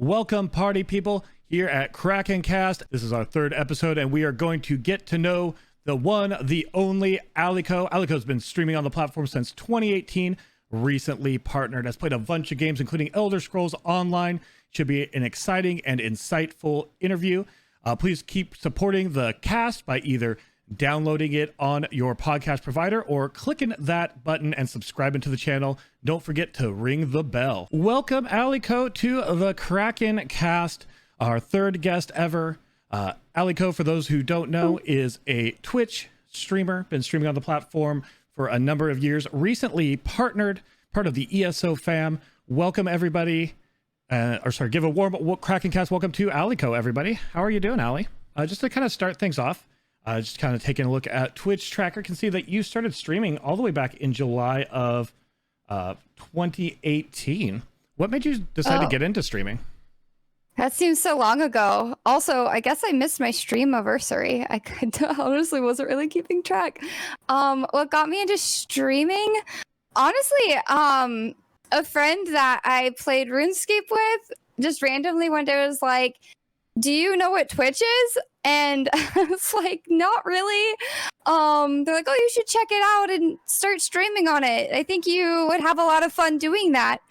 Welcome, party people, here at Kraken Cast. This is our third episode, and we are going to get to know the one, the only Allicoh. Allicoh's been streaming on the platform since 2018, recently partnered, has played a bunch of games, including Elder Scrolls Online. Should be an exciting and insightful interview. Please keep supporting the cast by either downloading it on your podcast provider or clicking that button and subscribing to the channel. Don't forget to ring the bell. Welcome, Allicoh, to the Kraken Cast, our third guest ever. Allicoh, for those who don't know, is a Twitch streamer, been streaming on the platform for a number of years, recently partnered, part of the ESO fam. Welcome, everybody. Give a warm Kraken Cast welcome to Allicoh, everybody. How are you doing, Allie? Just to kind of start things off, just kind of taking a look at Twitch tracker, can see that you started streaming all the way back in July of 2018. What made you decide to get into streaming? That seems so long ago. Also, I guess I missed my stream anniversary. I honestly wasn't really keeping track. What got me into streaming? Honestly, a friend that I played RuneScape with just randomly one day was like, "Do you know what Twitch is?" And I was like, "Not really." They're like, "Oh, you should check it out and start streaming on it. I think you would have a lot of fun doing that."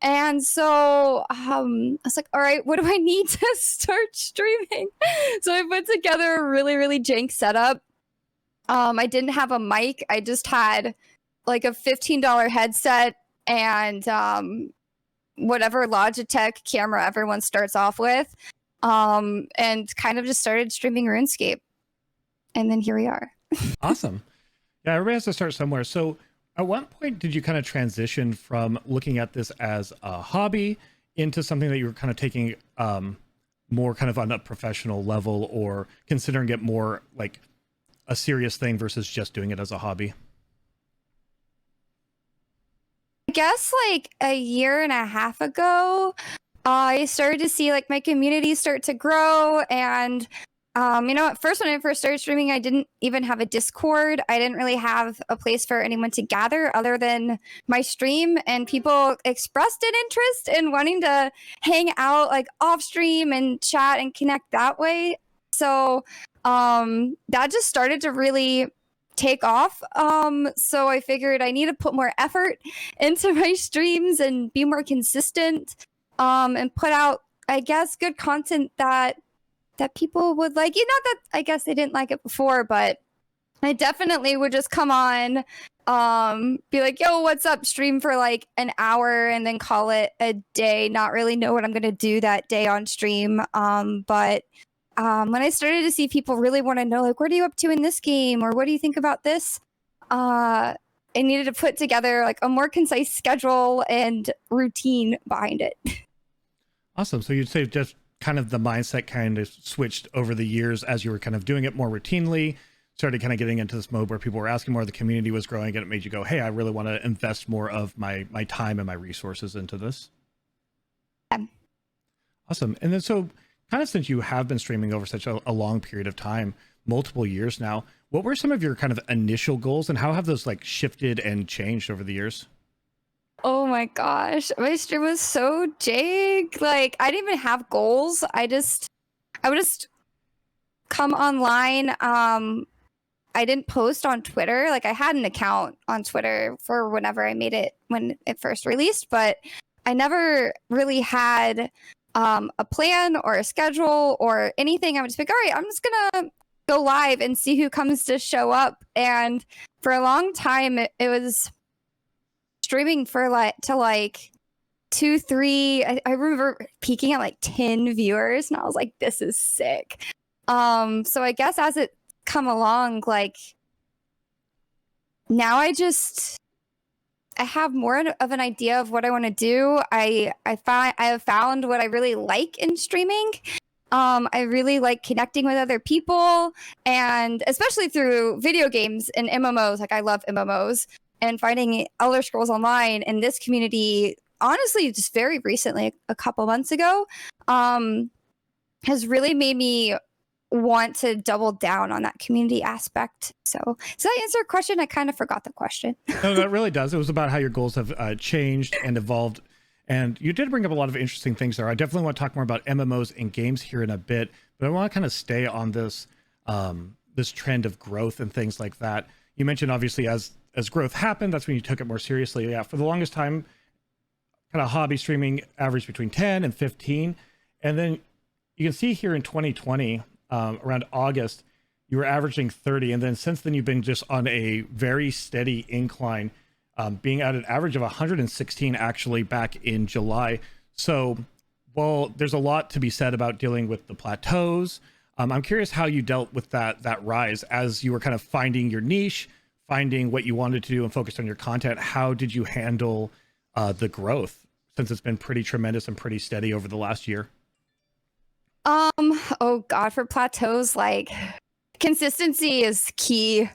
And so I was like, "All right, what do I need to start streaming?" So I put together a really, really jank setup. I didn't have a mic. I just had like a $15 headset and whatever Logitech camera everyone starts off with. And kind of just started streaming RuneScape. And then here we are. Awesome. Yeah, everybody has to start somewhere. So at what point did you kind of transition from looking at this as a hobby into something that you were kind of taking more kind of on a professional level, or considering it more like a serious thing versus just doing it as a hobby? I guess like a year and a half ago, I started to see like my community start to grow. And at first, when I first started streaming, I didn't even have a Discord. I didn't really have a place for anyone to gather other than my stream, and people expressed an interest in wanting to hang out like off stream and chat and connect that way. So that just started to really take off. So I figured I need to put more effort into my streams and be more consistent, and put out, I guess, good content that people would like. Not that I guess they didn't like it before, but I definitely would just come on, be like, "Yo, what's up?" Stream for like an hour and then call it a day, not really know what I'm going to do that day on stream. But when I started to see people really want to know, like, "What are you up to in this game?" or "What do you think about this?" I needed to put together like a more concise schedule and routine behind it. Awesome. So you'd say just kind of the mindset kind of switched over the years as you were kind of doing it more routinely, started kind of getting into this mode where people were asking more, the community was growing, and it made you go, "Hey, I really want to invest more of my time and my resources into this." Awesome. And then so kind of since you have been streaming over such a long period of time, multiple years now, what were some of your kind of initial goals, and how have those like shifted and changed over the years? Oh my gosh, my stream was so jank. Like, I didn't even have goals. I would just come online. I didn't post on Twitter. Like, I had an account on Twitter for whenever I made it when it first released, but I never really had a plan or a schedule or anything. I would just be like, "All right, I'm just gonna go live and see who comes to show up." And for a long time, it was streaming for like 2, 3. I remember peaking at like 10 viewers, and I was like, "This is sick." So I guess as it come along, like now I have more of an idea of what I want to do. I have found what I really like in streaming. I really like connecting with other people, and especially through video games and MMOs. Like, I love MMOs. And finding Elder Scrolls Online in this community, honestly, just very recently, a couple months ago, has really made me want to double down on that community aspect. So does that answer your question? I kind of forgot the question. No, that really does. It was about how your goals have changed and evolved And you did bring up a lot of interesting things there. I definitely want to talk more about MMOs and games here in a bit, but I want to kind of stay on this this trend of growth and things like that. You mentioned obviously as growth happened, that's when you took it more seriously. Yeah, for the longest time, kind of hobby streaming averaged between 10 and 15. And then you can see here in 2020, around August, you were averaging 30. And then since then, you've been just on a very steady incline, being at an average of 116 actually back in July. So while there's a lot to be said about dealing with the plateaus, I'm curious how you dealt with that rise as you were kind of finding your niche, finding what you wanted to do and focused on your content. How did you handle the growth since it's been pretty tremendous and pretty steady over the last year? Oh God, for plateaus, like consistency is key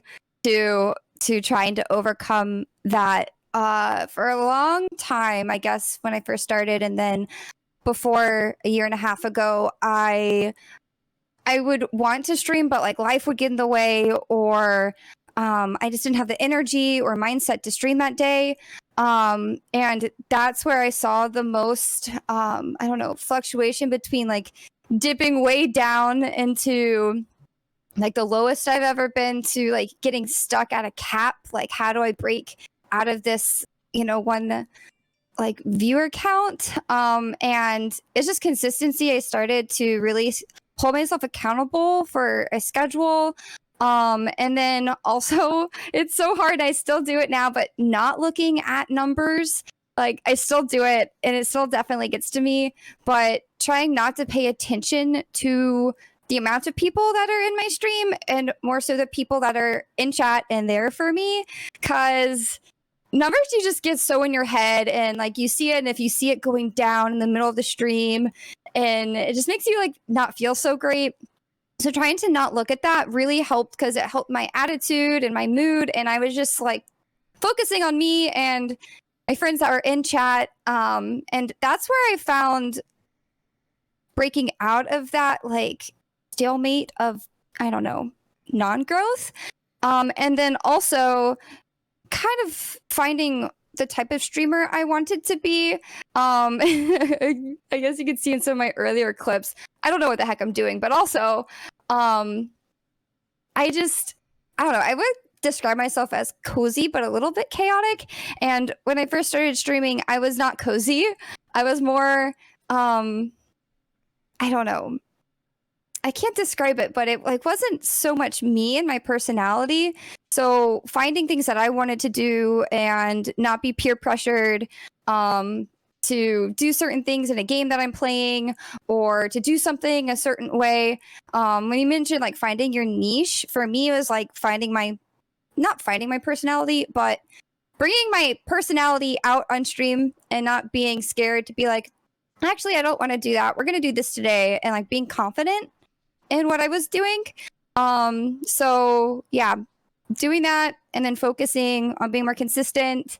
to trying to overcome that. For a long time, I guess when I first started, and then before a year and a half ago, I would want to stream, but like life would get in the way, or I just didn't have the energy or mindset to stream that day. And that's where I saw the most, I don't know, fluctuation between like dipping way down into like the lowest I've ever been to like getting stuck at a cap. Like, how do I break out of this, one like viewer count? And it's just consistency. I started to really hold myself accountable for a schedule. And then also it's so hard. I still do it now, but not looking at numbers. Like I still do it and it still definitely gets to me, but trying not to pay attention to the amount of people that are in my stream and more so the people that are in chat and there for me. Cause numbers, you just get so in your head and like you see it. And if you see it going down in the middle of the stream and it just makes you like not feel so great. So trying to not look at that really helped because it helped my attitude and my mood. And I was just like focusing on me and my friends that were in chat. And that's where I found breaking out of that like stalemate of, I don't know, non-growth. And then also kind of finding the type of streamer I wanted to be. I guess you could see in some of my earlier clips, I don't know what the heck I'm doing, but also I don't know, I would describe myself as cozy, but a little bit chaotic. And when I first started streaming, I was not cozy. I was more, I don't know. I can't describe it, but it like wasn't so much me and my personality. So finding things that I wanted to do and not be peer pressured to do certain things in a game that I'm playing or to do something a certain way. When you mentioned like finding your niche, for me it was like not finding my personality, but bringing my personality out on stream and not being scared to be like, actually, I don't want to do that. We're going to do this today. And like being confident in what I was doing. So yeah, doing that and then focusing on being more consistent,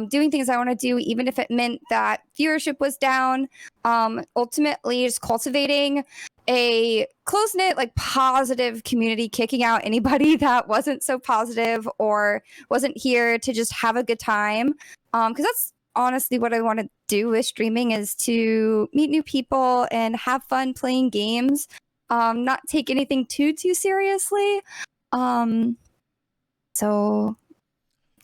doing things I want to do, even if it meant that viewership was down. Ultimately, just cultivating a close-knit, like positive community, kicking out anybody that wasn't so positive or wasn't here to just have a good time. Because that's honestly what I want to do with streaming, is to meet new people and have fun playing games. Not take anything too seriously. So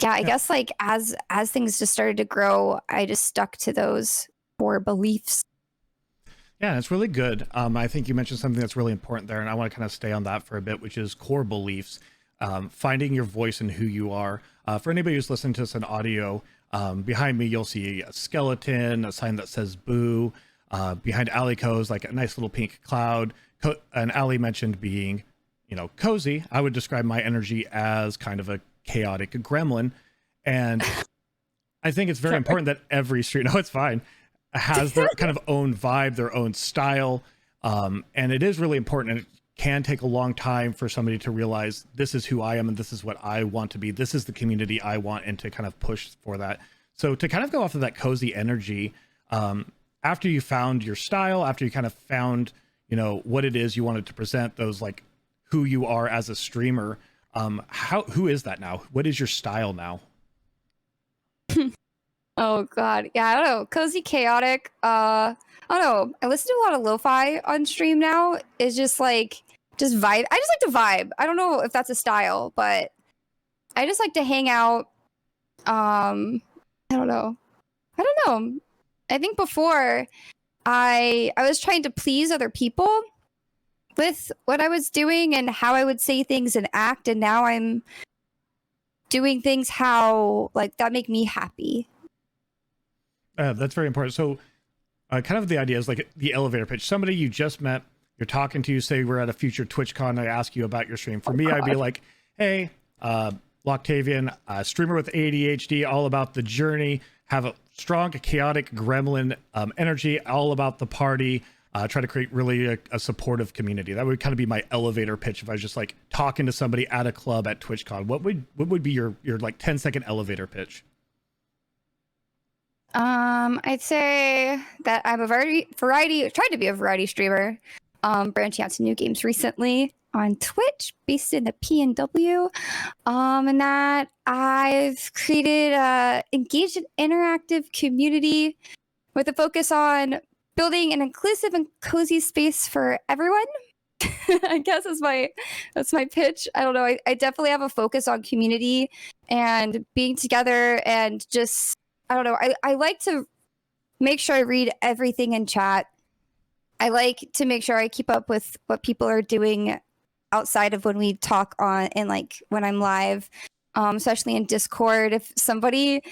yeah, I guess like as things just started to grow, I just stuck to those core beliefs. Yeah, it's really good. I think you mentioned something that's really important there, and I want to kind of stay on that for a bit, which is core beliefs, finding your voice and who you are. For anybody who's listening to this in audio, behind me, you'll see a skeleton, a sign that says boo. Behind Allicoh is like a nice little pink cloud. And Ali mentioned being, cozy. I would describe my energy as kind of a chaotic gremlin. And I think it's very important that every stream, no, it's fine, has their kind of own vibe, their own style. And it is really important. And it can take a long time for somebody to realize this is who I am and this is what I want to be. This is the community I want, and to kind of push for that. So to kind of go off of that cozy energy, after you found your style, after you kind of found, what it is you wanted to present, those like who you are as a streamer, who is that now? What is your style now? Oh god. Yeah, I don't know. Cozy chaotic. I don't know. I listen to a lot of lo-fi on stream now. It's just like just vibe. I just like to vibe. I don't know if that's a style, but I just like to hang out. I don't know. I don't know. I think before I was trying to please other people with what I was doing and how I would say things and act, and now I'm doing things how like that make me happy. That's very important. So kind of the idea is like the elevator pitch. Somebody you just met, you're talking to, say we're at a future TwitchCon, I ask you about your stream. For me, I'd be like, hey, Loctavian, streamer with ADHD, all about the journey, have a strong, chaotic gremlin energy, all about the party, try to create really a supportive community. That would kind of be my elevator pitch if I was just like talking to somebody at a club at TwitchCon. What would be your like 10-second elevator pitch? I'd say that I'm a tried to be a variety streamer, branching out to new games recently on Twitch, based in the PNW, and that I've created a engaged and interactive community with a focus on building an inclusive and cozy space for everyone. I guess that's my pitch. I don't know. I definitely have a focus on community and being together and just, I don't know. I like to make sure I read everything in chat. I like to make sure I keep up with what people are doing outside of when we talk on and like when I'm live, especially in Discord. If somebody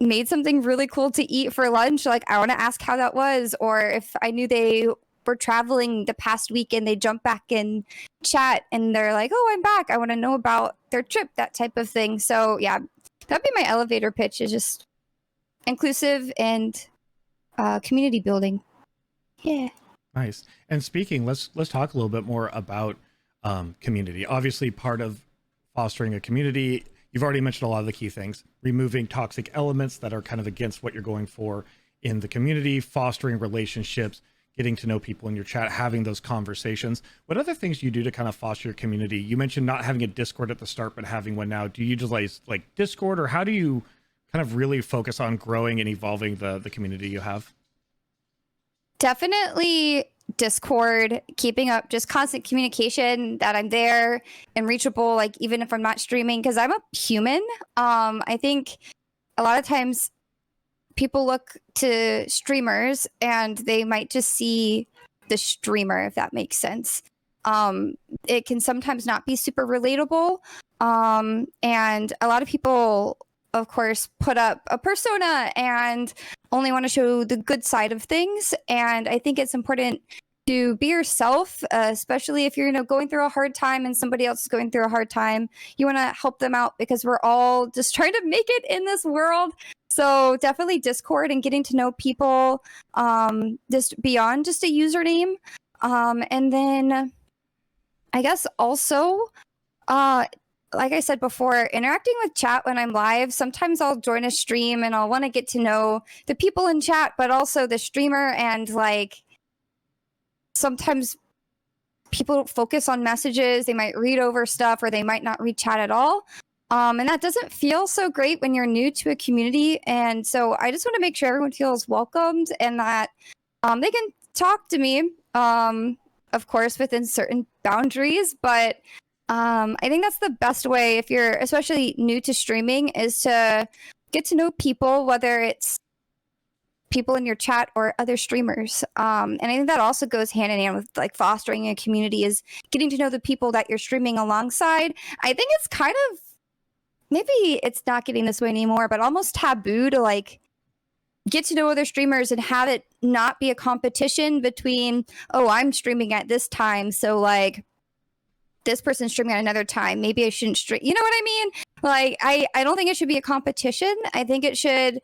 made something really cool to eat for lunch, like I want to ask how that was, or if I knew they were traveling the past week and they jump back in chat and they're like, oh, I'm back, I want to know about their trip, that type of thing. So yeah, that'd be my elevator pitch, is just inclusive and community building. Yeah. Nice. And speaking, let's talk a little bit more about community. Obviously, part of fostering a community, you've already mentioned a lot of the key things: removing toxic elements that are kind of against what you're going for in the community, fostering relationships, getting to know people in your chat, having those conversations. What other things do you do to kind of foster your community? You mentioned not having a Discord at the start, but having one now. Do you utilize like Discord, or how do you kind of really focus on growing and evolving the community you have? Definitely Discord, keeping up just constant communication that I'm there and reachable, like even if I'm not streaming, because I'm a human. I think a lot of times people look to streamers and they might just see the streamer, if that makes sense. It can sometimes not be super relatable. And a lot of people, of course, put up a persona and only want to show the good side of things. And I think it's important to be yourself, especially if you're going through a hard time and somebody else is going through a hard time. You want to help them out because we're all just trying to make it in this world. So definitely Discord and getting to know people just beyond just a username. And then I guess also, like I said before, interacting with chat when I'm live. Sometimes I'll join a stream and I'll want to get to know the people in chat, but also the streamer. And like sometimes people focus on messages. They might read over stuff or they might not read chat at all. And that doesn't feel so great when you're new to a community. And so I just want to make sure everyone feels welcomed and that they can talk to me, of course, within certain boundaries. But I think that's the best way if you're especially new to streaming, is to get to know people, whether it's people in your chat or other streamers. And I think that also goes hand in hand with like fostering a community, is getting to know the people that you're streaming alongside. I think it's kind of, maybe it's not getting this way anymore, but almost taboo to like get to know other streamers and have it not be a competition between, oh, I'm streaming at this time, so like this person's streaming at another time, maybe I shouldn't stream. You know what I mean? Like, I don't think it should be a competition. I think it should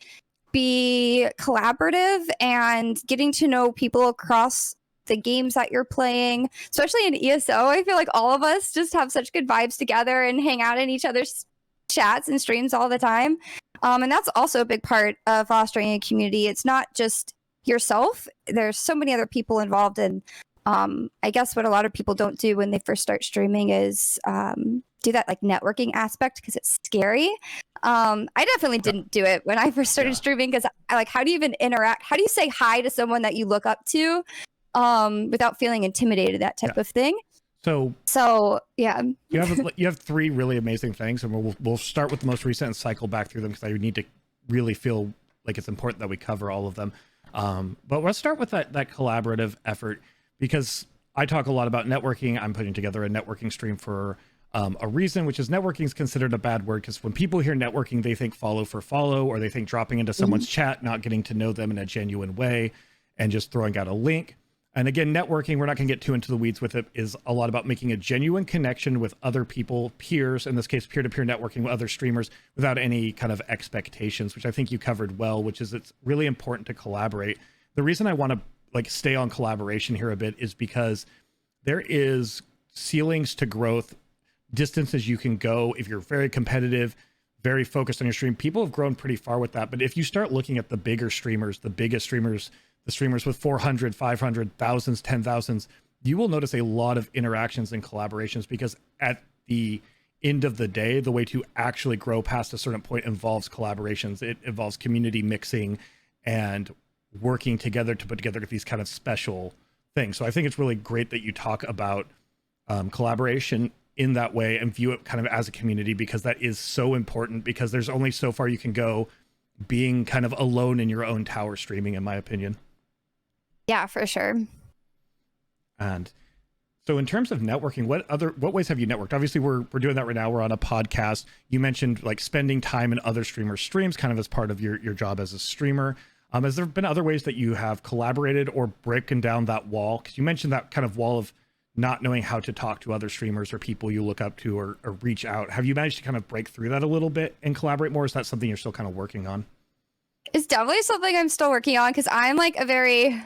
be collaborative and getting to know people across the games that you're playing, especially in ESO. I feel like all of us just have such good vibes together and hang out in each other's chats and streams all the time. And that's also a big part of fostering a community. It's not just yourself. There's so many other people involved in. I guess what a lot of people don't do when they first start streaming is do that like networking aspect because it's scary. I definitely didn't do it when I first started streaming because I like, how do you even interact? How do you say hi to someone that you look up to without feeling intimidated, that type of thing? So yeah. You have three really amazing things, and we'll start with the most recent and cycle back through them because I need to really feel like it's important that we cover all of them. But let's start with that collaborative effort, because I talk a lot about networking. I'm putting together a networking stream for a reason, which is networking is considered a bad word because when people hear networking, they think follow for follow, or they think dropping into someone's chat, not getting to know them in a genuine way, and just throwing out a link. And again, networking, we're not going to get too into the weeds with it, is a lot about making a genuine connection with other people, peers, in this case, peer-to-peer networking with other streamers without any kind of expectations, which I think you covered well, which is it's really important to collaborate. The reason I want to like stay on collaboration here a bit is because there is ceilings to growth, distances you can go if you're very competitive, very focused on your stream. People have grown pretty far with that. But if you start looking at the bigger streamers, the biggest streamers, the streamers with 400, 500, thousands, 10,000s, you will notice a lot of interactions and collaborations, because at the end of the day, the way to actually grow past a certain point involves collaborations. It involves community mixing and working together to put together these kind of special things. So I think it's really great that you talk about collaboration in that way and view it kind of as a community, because that is so important, because there's only so far you can go being kind of alone in your own tower streaming, in my opinion. Yeah, for sure. And so in terms of networking, what ways have you networked? Obviously we're doing that right now. We're on a podcast. You mentioned like spending time in other streamers' streams kind of as part of your job as a streamer. Has there been other ways that you have collaborated or broken down that wall? Because you mentioned that kind of wall of not knowing how to talk to other streamers or people you look up to or reach out. Have you managed to kind of break through that a little bit and collaborate more? Is that something you're still kind of working on? It's definitely something I'm still working on, because I'm like a very,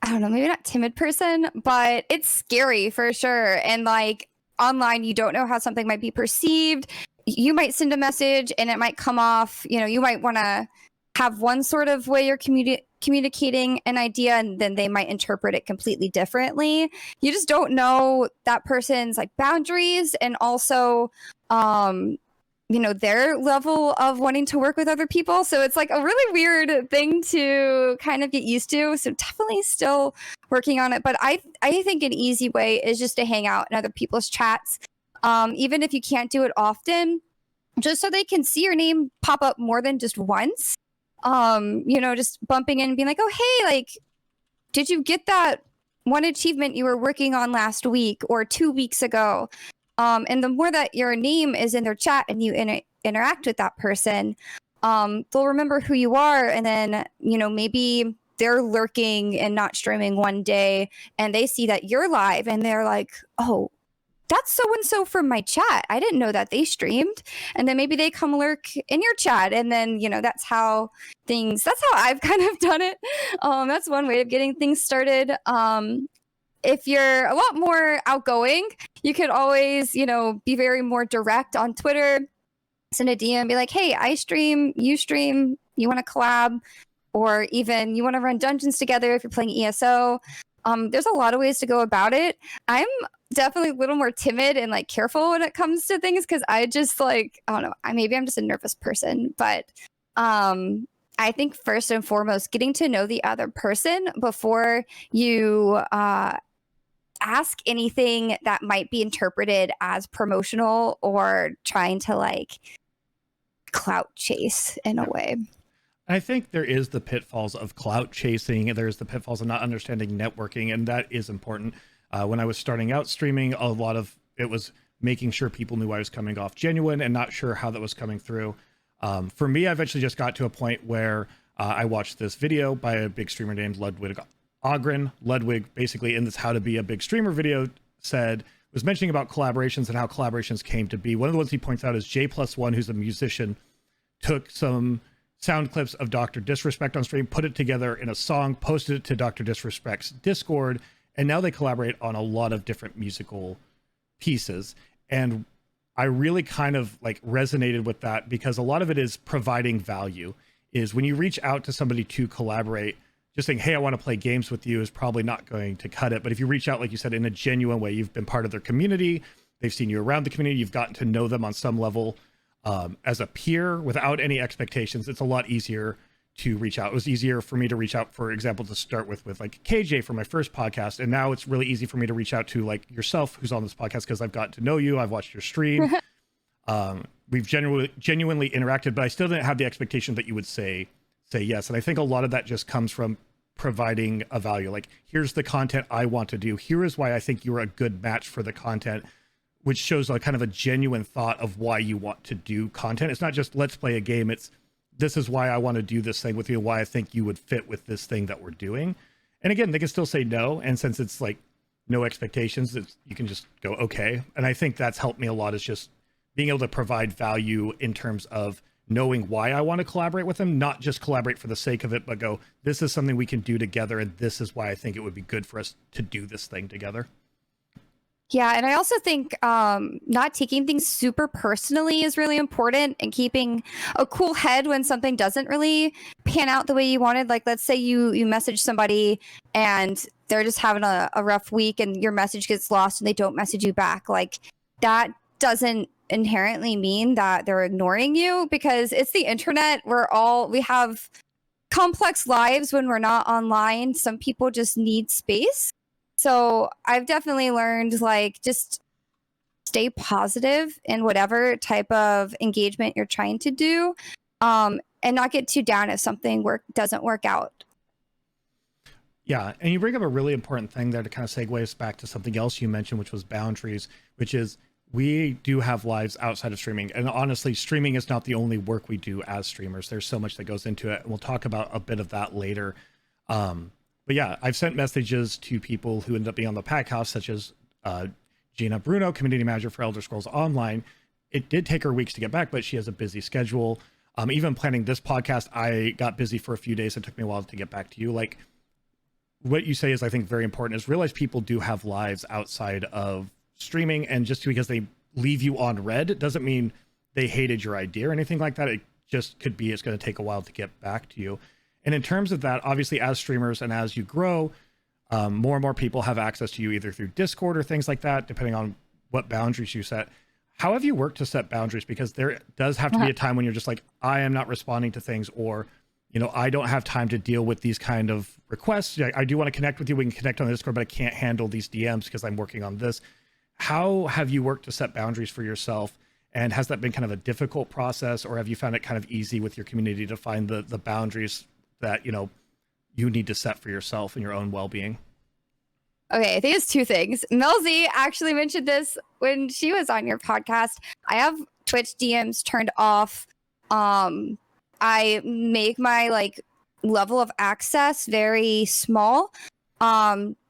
I don't know, maybe not timid person, but it's scary for sure. And like online, you don't know how something might be perceived. You might send a message and it might come off, you might want to have one sort of way you're communicating an idea, and then they might interpret it completely differently. You just don't know that person's like boundaries, and also their level of wanting to work with other people. So it's like a really weird thing to kind of get used to. So definitely still working on it. But I think an easy way is just to hang out in other people's chats. Even if you can't do it often, just so they can see your name pop up more than just once. Just bumping in and being like, oh, hey, like, did you get that one achievement you were working on last week or 2 weeks ago? And the more that your name is in their chat and you interact with that person, they'll remember who you are. And then, maybe they're lurking and not streaming one day and they see that you're live and they're like, oh, that's so-and-so from my chat. I didn't know that they streamed. And then maybe they come lurk in your chat. And then, that's how I've kind of done it. That's one way of getting things started. If you're a lot more outgoing, you could always, be very more direct on Twitter, send a DM, be like, hey, I stream, you want to collab, or even you want to run dungeons together if you're playing ESO. There's a lot of ways to go about it. I'm definitely a little more timid and like careful when it comes to things, because I just like, I don't know, maybe I'm just a nervous person, but I think first and foremost, getting to know the other person before you ask anything that might be interpreted as promotional or trying to like clout chase in a way. I think there is the pitfalls of clout chasing. There's the pitfalls of not understanding networking, and that is important. When I was starting out streaming, a lot of it was making sure people knew I was coming off genuine and not sure how that was coming through. For me, I eventually just got to a point where I watched this video by a big streamer named Ludwig Ogren. Ludwig, basically in this How to Be a Big Streamer video, was mentioning about collaborations and how collaborations came to be. One of the ones he points out is J+1, who's a musician, took some sound clips of Dr. Disrespect on stream, put it together in a song, posted it to Dr. Disrespect's Discord, and now they collaborate on a lot of different musical pieces. And I really kind of like resonated with that, because a lot of it is providing value. Is when you reach out to somebody to collaborate, just saying, hey, I want to play games with you is probably not going to cut it. But if you reach out, like you said, in a genuine way, you've been part of their community, they've seen you around the community, you've gotten to know them on some level as a peer without any expectations. It's a lot easier to reach out. It was easier for me to reach out, for example, to start with like KJ for my first podcast. And now it's really easy for me to reach out to like yourself, who's on this podcast, because I've gotten to know you. I've watched your stream. We've genuinely interacted, but I still didn't have the expectation that you would say yes. And I think a lot of that just comes from providing a value. Like, here's the content I want to do. Here is why I think you're a good match for the content, which shows a kind of a genuine thought of why you want to do content. It's not just let's play a game. It's this is why I want to do this thing with you, why I think you would fit with this thing that we're doing. And again, they can still say no. And since it's like no expectations, you can just go, okay. And I think that's helped me a lot, is just being able to provide value in terms of knowing why I want to collaborate with them, not just collaborate for the sake of it, but go, this is something we can do together. And this is why I think it would be good for us to do this thing together. Yeah, and I also think not taking things super personally is really important, and keeping a cool head when something doesn't really pan out the way you wanted. Like, let's say you message somebody and they're just having a rough week and your message gets lost and they don't message you back. Like, that doesn't inherently mean that they're ignoring you, because it's the internet. We have complex lives when we're not online. Some people just need space. So I've definitely learned, like, just stay positive in whatever type of engagement you're trying to do, and not get too down if something doesn't work out. Yeah, and you bring up a really important thing there to kind of segue us back to something else you mentioned, which was boundaries, which is we do have lives outside of streaming. And honestly, streaming is not the only work we do as streamers. There's so much that goes into it. And we'll talk about a bit of that later. But yeah, I've sent messages to people who end up being on the podcast, such as Gina Bruno, community manager for Elder Scrolls Online. It did take her weeks to get back, but she has a busy schedule. Even planning this podcast, I got busy for a few days. It took me a while to get back to you. Like, what you say is, I think, very important, is realize people do have lives outside of streaming. And just because they leave you on red doesn't mean they hated your idea or anything like that. It just could be it's going to take a while to get back to you. And in terms of that, obviously, as streamers and as you grow, more and more people have access to you either through Discord or things like that, depending on what boundaries you set. How have you worked to set boundaries? Because there does have to be a time when you're just like, I am not responding to things, or, you know, I don't have time to deal with these kind of requests. I do want to connect with you. We can connect on the Discord, but I can't handle these DMs because I'm working on this. How have you worked to set boundaries for yourself? And has that been kind of a difficult process, or have you found it kind of easy with your community to find the boundaries that, you know, you need to set for yourself and your own well-being? Okay, I think it's two things. Melzy actually mentioned this when she was on your podcast. I have Twitch DMs turned off. I make my like level of access very small,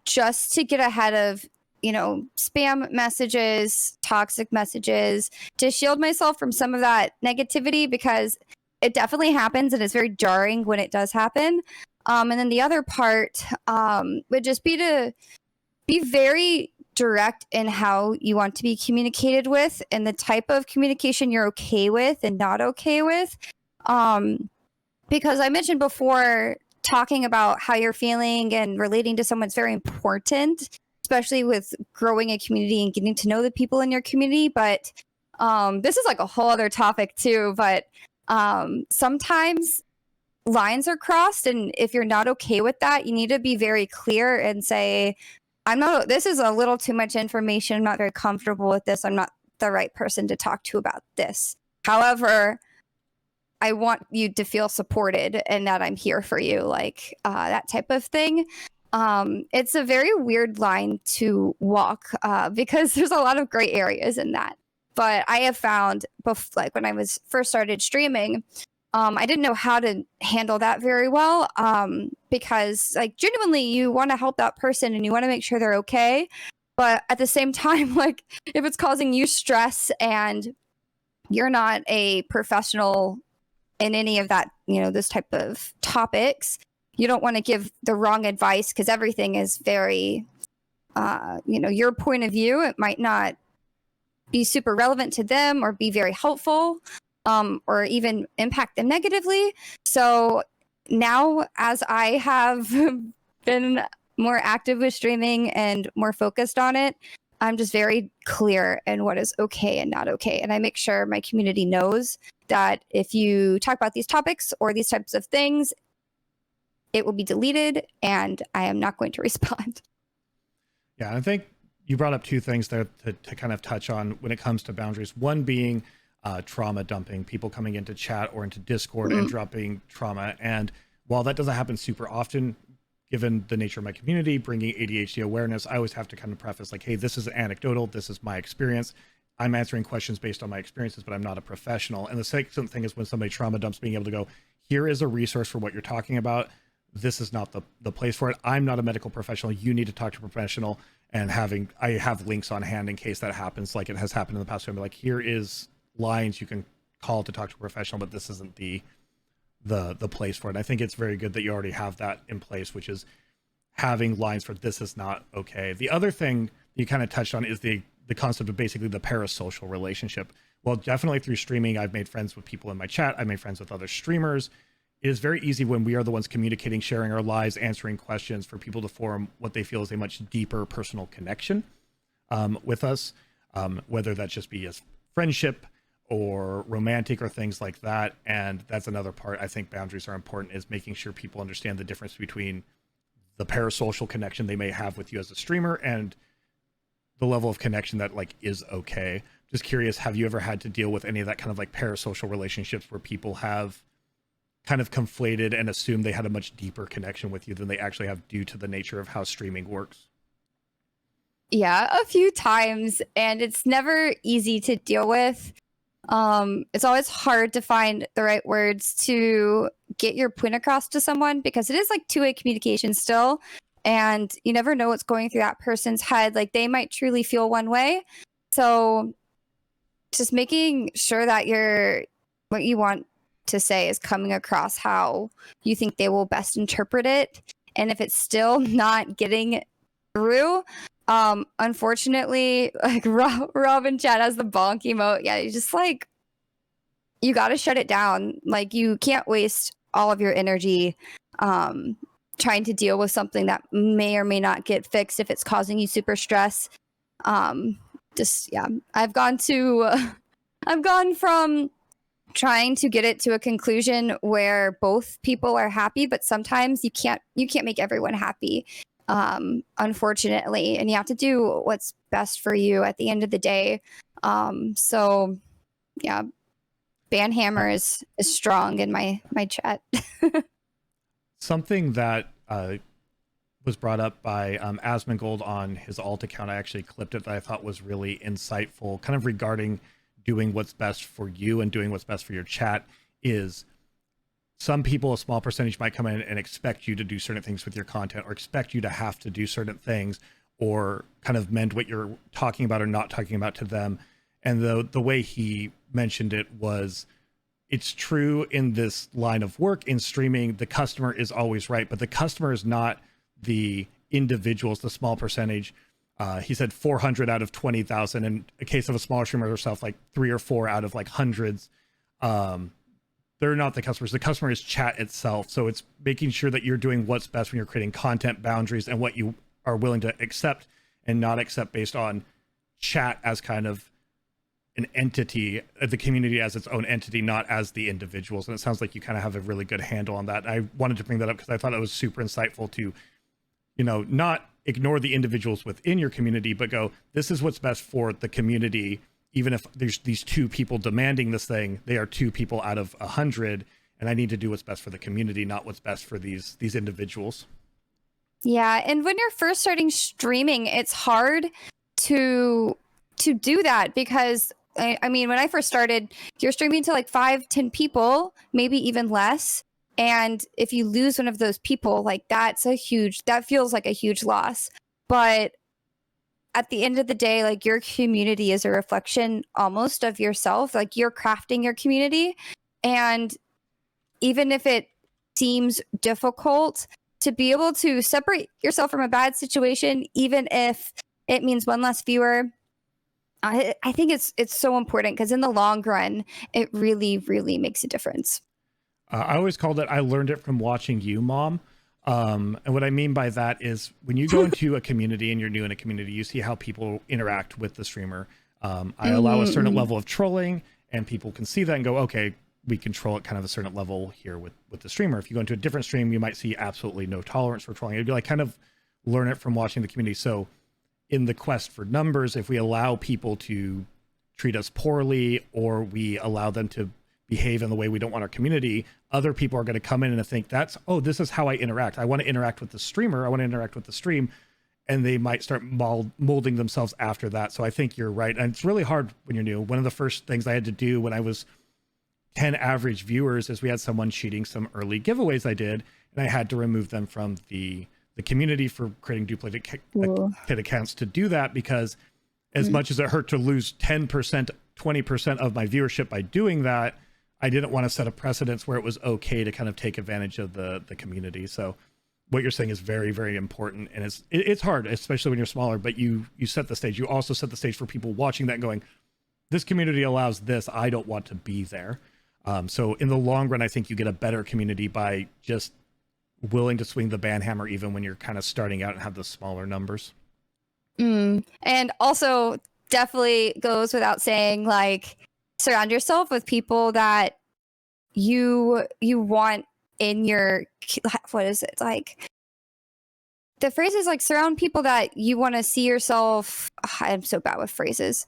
just to get ahead of, you know, spam messages, toxic messages, to shield myself from some of that negativity, because it definitely happens and it's very jarring when it does happen. And then the other part would just be to be very direct in how you want to be communicated with, and the type of communication you're okay with and not okay with. Because I mentioned before, talking about how you're feeling and relating to someone's very important, especially with growing a community and getting to know the people in your community. But this is like a whole other topic too. But sometimes lines are crossed, and if you're not okay with that, you need to be very clear and say, this is a little too much information. I'm not very comfortable with this. I'm not the right person to talk to about this. However, I want you to feel supported and that I'm here for you, like that type of thing. It's a very weird line to walk because there's a lot of gray areas in that. But I have found, like when I was first started streaming, I didn't know how to handle that very well, because like genuinely you want to help that person and you want to make sure they're okay. But at the same time, like if it's causing you stress and you're not a professional in any of that, you know, this type of topics, you don't want to give the wrong advice, because everything is very, you know, your point of view. It might not be super relevant to them or be very helpful, or even impact them negatively. So now, as I have been more active with streaming and more focused on it, I'm just very clear in what is okay and not okay. And I make sure my community knows that if you talk about these topics or these types of things, it will be deleted and I am not going to respond. Yeah, I think you brought up two things there to kind of touch on when it comes to boundaries. One being trauma dumping, people coming into chat or into Discord and dropping trauma. And while that doesn't happen super often, given the nature of my community, bringing ADHD awareness, I always have to kind of preface like, hey, this is anecdotal. This is my experience. I'm answering questions based on my experiences, but I'm not a professional. And the second thing is when somebody trauma dumps, being able to go, here is a resource for what you're talking about. This is not the place for it. I'm not a medical professional. You need to talk to a professional. And I have links on hand in case that happens, like it has happened in the past. So I'm like, here is lines you can call to talk to a professional, but this isn't the place for it. And I think it's very good that you already have that in place, which is having lines for this is not okay. The other thing you kind of touched on is the concept of basically the parasocial relationship. Well, definitely through streaming, I've made friends with people in my chat. I've made friends with other streamers. It is very easy when we are the ones communicating, sharing our lives, answering questions, for people to form what they feel is a much deeper personal connection with us, whether that just be as friendship or romantic or things like that. And that's another part I think boundaries are important, is making sure people understand the difference between the parasocial connection they may have with you as a streamer and the level of connection that like is okay. Just curious, have you ever had to deal with any of that kind of like parasocial relationships where people have kind of conflated and assumed they had a much deeper connection with you than they actually have due to the nature of how streaming works? Yeah, a few times, and it's never easy to deal with. It's always hard to find the right words to get your point across to someone, because it is like two-way communication still, and you never know what's going through that person's head. Like, they might truly feel one way. So just making sure that what you want to say is coming across how you think they will best interpret it. And if it's still not getting through, unfortunately, like Robin Chat has the bonk emote. Yeah, you just like, you got to shut it down. Like, you can't waste all of your energy trying to deal with something that may or may not get fixed if it's causing you super stress. I've gone from trying to get it to a conclusion where both people are happy, but sometimes you can't make everyone happy, unfortunately, and you have to do what's best for you at the end of the day. So yeah, Banhammer is strong in my chat. Something that was brought up by Asmongold on his alt account, I actually clipped it, that I thought was really insightful, kind of regarding doing what's best for you and doing what's best for your chat, is some people, a small percentage, might come in and expect you to do certain things with your content, or expect you to have to do certain things, or kind of mend what you're talking about or not talking about to them. And the way he mentioned it was, it's true in this line of work in streaming, the customer is always right, but the customer is not the individuals, the small percentage. He said 400 out of 20,000. In a case of a smaller streamer herself, like 3 or 4 out of like hundreds. They're not the customers. The customer is chat itself. So it's making sure that you're doing what's best when you're creating content boundaries, and what you are willing to accept and not accept based on chat as kind of an entity, the community as its own entity, not as the individuals. And it sounds like you kind of have a really good handle on that. I wanted to bring that up because I thought it was super insightful to, not ignore the individuals within your community, but go, this is what's best for the community. Even if there's these 2 people demanding this thing, they are 2 people out of 100, and I need to do what's best for the community, not what's best for these individuals. Yeah, and when you're first starting streaming, it's hard to do that, because I mean, when I first started, you're streaming to like 5-10 people, maybe even less. And if you lose one of those people, like that feels like a huge loss. But at the end of the day, like, your community is a reflection almost of yourself. Like, you're crafting your community. And even if it seems difficult to be able to separate yourself from a bad situation, even if it means one less viewer, I think it's so important, because in the long run, it really, really makes a difference. I always called it, I learned it from watching you, Mom. And what I mean by that is when you go into a community and you're new in a community, you see how people interact with the streamer. I allow a certain level of trolling, and people can see that and go, okay, we control it kind of a certain level here with the streamer. If you go into a different stream, you might see absolutely no tolerance for trolling. It'd be like kind of learn it from watching the community. So in the quest for numbers, if we allow people to treat us poorly, or we allow them to behave in the way we don't want our community, other people are going to come in and think this is how I interact. I want to interact with the streamer. I want to interact with the stream. And they might start molding themselves after that. So I think you're right. And it's really hard when you're new. One of the first things I had to do when I was 10 average viewers is we had someone cheating some early giveaways I did, and I had to remove them from the community for creating duplicate accounts to do that, because as much as it hurt to lose 10%, 20% of my viewership by doing that, I didn't want to set a precedence where it was okay to kind of take advantage of the community. So what you're saying is very, very important, and it's hard, especially when you're smaller, but you set the stage. You also set the stage for people watching that and going, this community allows this, I don't want to be there. So in the long run, I think you get a better community by just willing to swing the ban hammer even when you're kind of starting out and have the smaller numbers. And also definitely goes without saying, like, surround yourself with people that you want in your, what is it, like, the phrase is like, surround people that you want to see yourself. I'm so bad with phrases.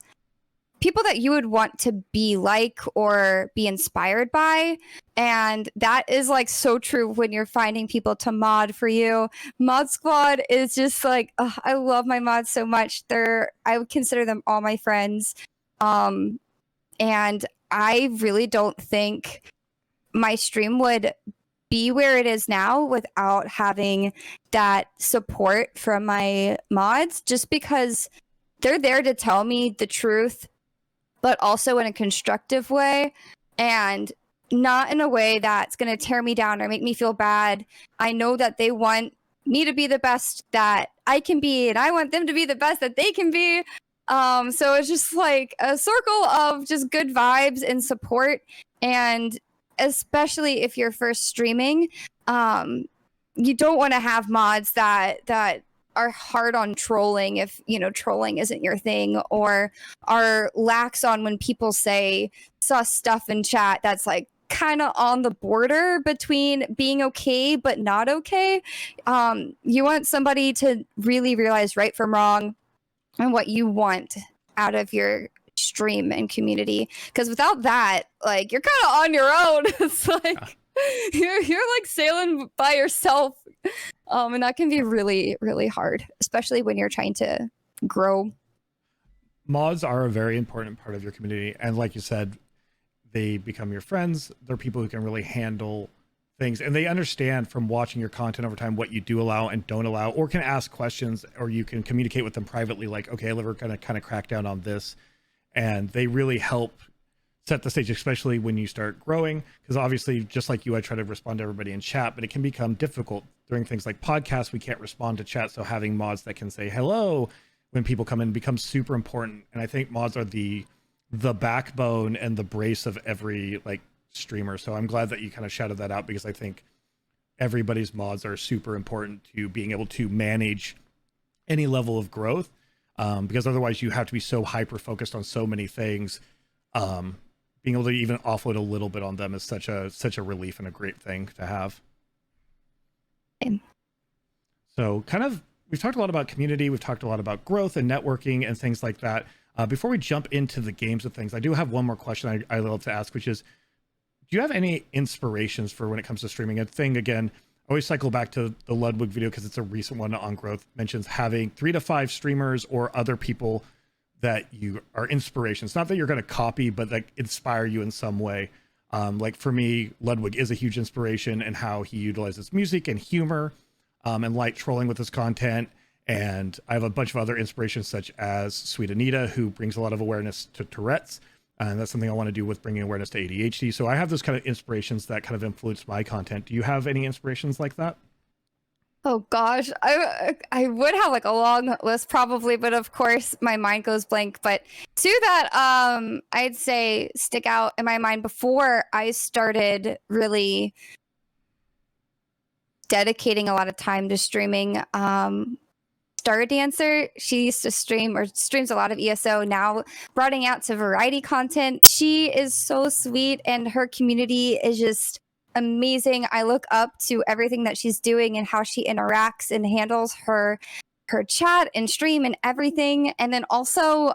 People that you would want to be like or be inspired by. And that is like so true when you're finding people to mod for you. Mod Squad is just like, I love my mods so much. I would consider them all my friends. And I really don't think my stream would be where it is now without having that support from my mods, just because they're there to tell me the truth, but also in a constructive way, and not in a way that's going to tear me down or make me feel bad. I know that they want me to be the best that I can be, and I want them to be the best that they can be. So it's just like a circle of just good vibes and support. And especially if you're first streaming, you don't want to have mods that are hard on trolling if, trolling isn't your thing, or are lax on when people say sus stuff in chat that's like kind of on the border between being okay but not okay. You want somebody to really realize right from wrong and what you want out of your stream and community, because without that, like, you're kind of on your own. It's like you're like sailing by yourself, and that can be really, really hard, especially when you're trying to grow. Mods are a very important part of your community, and like you said, they become your friends. They're people who can really handle things, and they understand from watching your content over time what you do allow and don't allow, or can ask questions, or you can communicate with them privately, like, okay, we're gonna kind of crack down on this. And they really help set the stage, especially when you start growing, because obviously, just like you, I try to respond to everybody in chat, but it can become difficult during things like podcasts. We can't respond to chat, so having mods that can say hello when people come in becomes super important. And I think mods are the backbone and the brace of every like streamer. So I'm glad that you kind of shouted that out, because I think everybody's mods are super important to being able to manage any level of growth. Because otherwise you have to be so hyper focused on so many things. Being able to even offload a little bit on them is such a relief and a great thing to have. So kind of, we've talked a lot about community, we've talked a lot about growth and networking and things like that. Before we jump into the games of things, I do have one more question I love to ask, which is, do you have any inspirations for when it comes to streaming? A thing, again, I always cycle back to the Ludwig video because it's a recent one on growth, mentions having 3 to 5 streamers or other people that you are inspirations. Not that you're going to copy, but that inspire you in some way. Like for me, Ludwig is a huge inspiration in how he utilizes music and humor and light trolling with his content. And I have a bunch of other inspirations, such as Sweet Anita, who brings a lot of awareness to Tourette's. And that's something I want to do with bringing awareness to ADHD. So I have those kind of inspirations that kind of influence my content. Do you have any inspirations like that? Oh gosh, I would have like a long list probably, but of course my mind goes blank. But to that, I'd say stick out in my mind before I started really dedicating a lot of time to streaming. Star Dancer, she used to stream or streams a lot of ESO, now broadening out to variety content. She is so sweet and her community is just amazing. I look up to everything that she's doing and how she interacts and handles her chat and stream and everything. And then also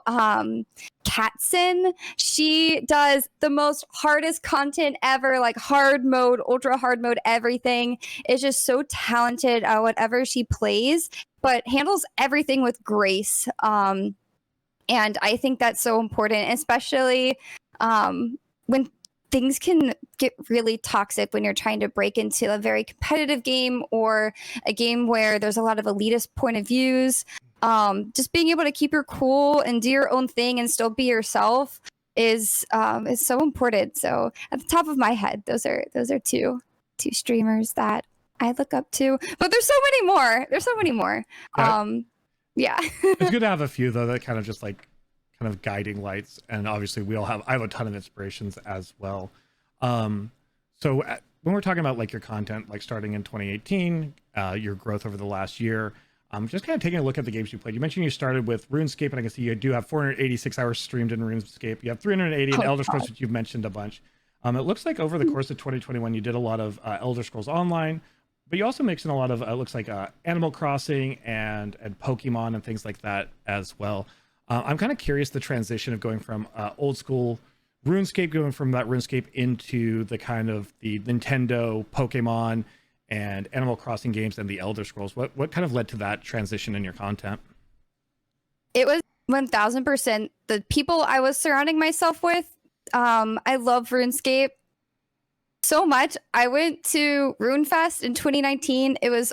Katsin, she does the most hardest content ever, like hard mode, ultra hard mode, everything. Is just so talented at whatever she plays, but handles everything with grace. And I think that's so important, especially when things can get really toxic when you're trying to break into a very competitive game or a game where there's a lot of elitist point of views. Just being able to keep your cool and do your own thing and still be yourself is so important. So at the top of my head, those are two streamers that I look up to. But there's so many more. Yeah. It's good to have a few though that kind of just like kind of guiding lights, and obviously I have a ton of inspirations as well. When we're talking about like your content, like starting in 2018, your growth over the last year, just kind of taking a look at the games you played. You mentioned you started with RuneScape, and I can see you do have 486 hours streamed in RuneScape. You have 380 in Elder Scrolls, which you've mentioned a bunch. It looks like over the course of 2021, you did a lot of Elder Scrolls Online, but you also mixed in a lot of looks like Animal Crossing and Pokemon and things like that as well. I'm kind of curious the transition of going from old school RuneScape, going from that RuneScape into the kind of the Nintendo, Pokemon, and Animal Crossing games and the Elder Scrolls. What kind of led to that transition in your content? It was 1000% the people I was surrounding myself with. I love RuneScape so much. I went to RuneFest in 2019. It was